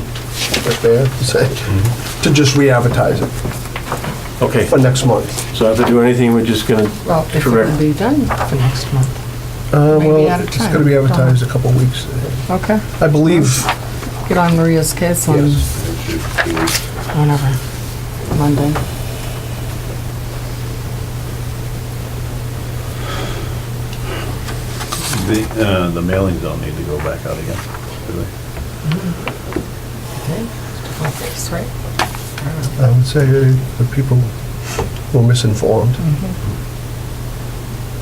fair to say, to just re-advertise it Okay. for next month. So I have to do anything, we're just gonna Well, if it correct. can be done for next month. Well, Maybe out of it's time. gonna be advertised a couple weeks. Okay. I believe, Get on Maria's case on yes. whenever, Monday. The mailings don't need to go back out again, do they? That's right. I would say the people were misinformed.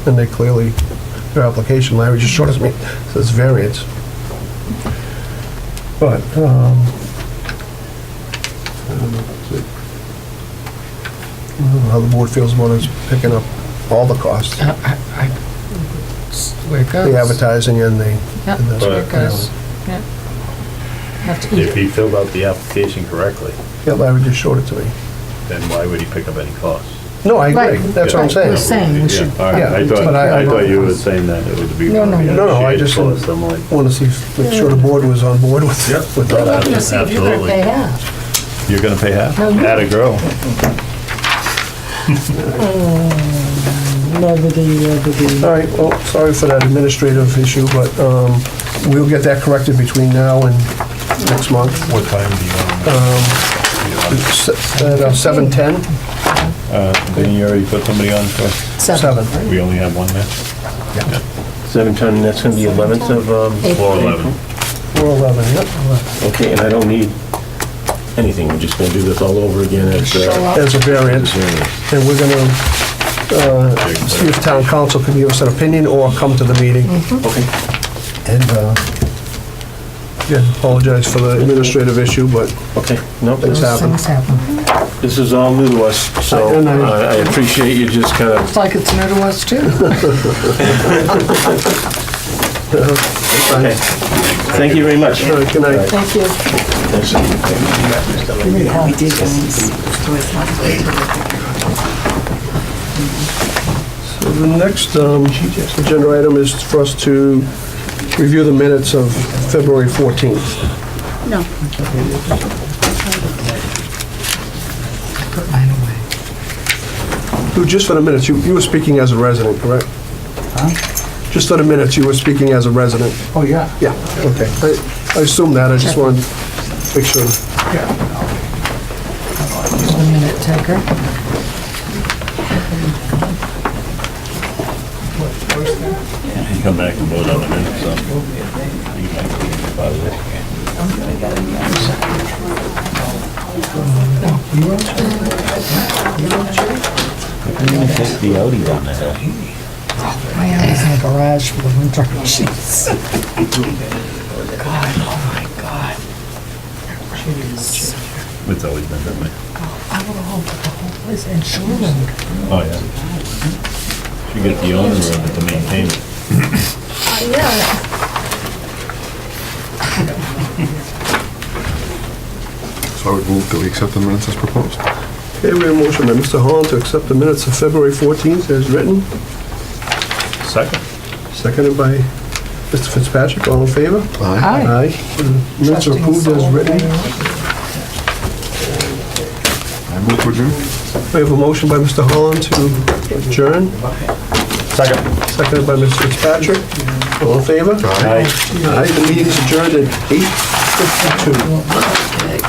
And they clearly, their application, Larry just showed us me, says variance. But, I don't know how the board feels about us picking up all the costs, It's where it goes. the advertising and the. Yep, and the- that's where it goes. Yep. Have to If he filled out the application correctly, Yeah, Larry just showed it to me. then why would he pick up any costs? No, I agree, Right. that's what I'm Right, we're saying. saying we should. All right, Yeah, I but thought, I- I thought you were saying that it would be. No, no. No, I just Cost, I'm like, want to see, make sure the board was on board with with We're that. looking to see if you're gonna Absolutely. pay half. you're gonna pay half? No, you- Atta girl. All right, well, sorry for that administrative issue, but we'll get that corrected between now and next month. What time do you want? At 7:10? Didn't you already put somebody on for, 7. we only have one there? 7:10, that's gonna be 11th of, 411. 4:11, yep. okay, and I don't need anything, we're just gonna do this all over again as, As a variance, and we're gonna see if town council can give us an opinion or come to the meeting. Okay. And, again, apologize for the administrative issue, but Okay, no, things happen. Things happen. this is all new to us, so And I- I appreciate you just kind of, It's like it's new to us too. okay. Thank you very much. All right, good night. Thank you. So the next agenda item is for us to review the minutes of February 14th. No. Just for the minutes, you were speaking as a resident, correct? Huh? Just for the minutes, you were speaking as a resident. Oh, yeah. Yeah, okay. I assume that, I just wanted to make sure. A minute taker. You come back and vote on the minutes, so. You can think about it. Take the Audi on there. My house in the garage for the winter. Jeez. It's always been that way. I would have hoped that the whole place insured. Oh, yeah. You get the owner of it to maintain it. So I would move that we accept the minutes as proposed. Okay, we have a motion by Mr. Holland to accept the minutes of February 14th as written, Second. seconded by Mr. Fitzpatrick. All in favor? Aye. Aye. Minutes are approved as written. I move to adjourn. We have a motion by Mr. Holland to adjourn, Second. seconded by Mr. Fitzpatrick. All in favor? Aye. Aye, the meeting is adjourned at 8:52.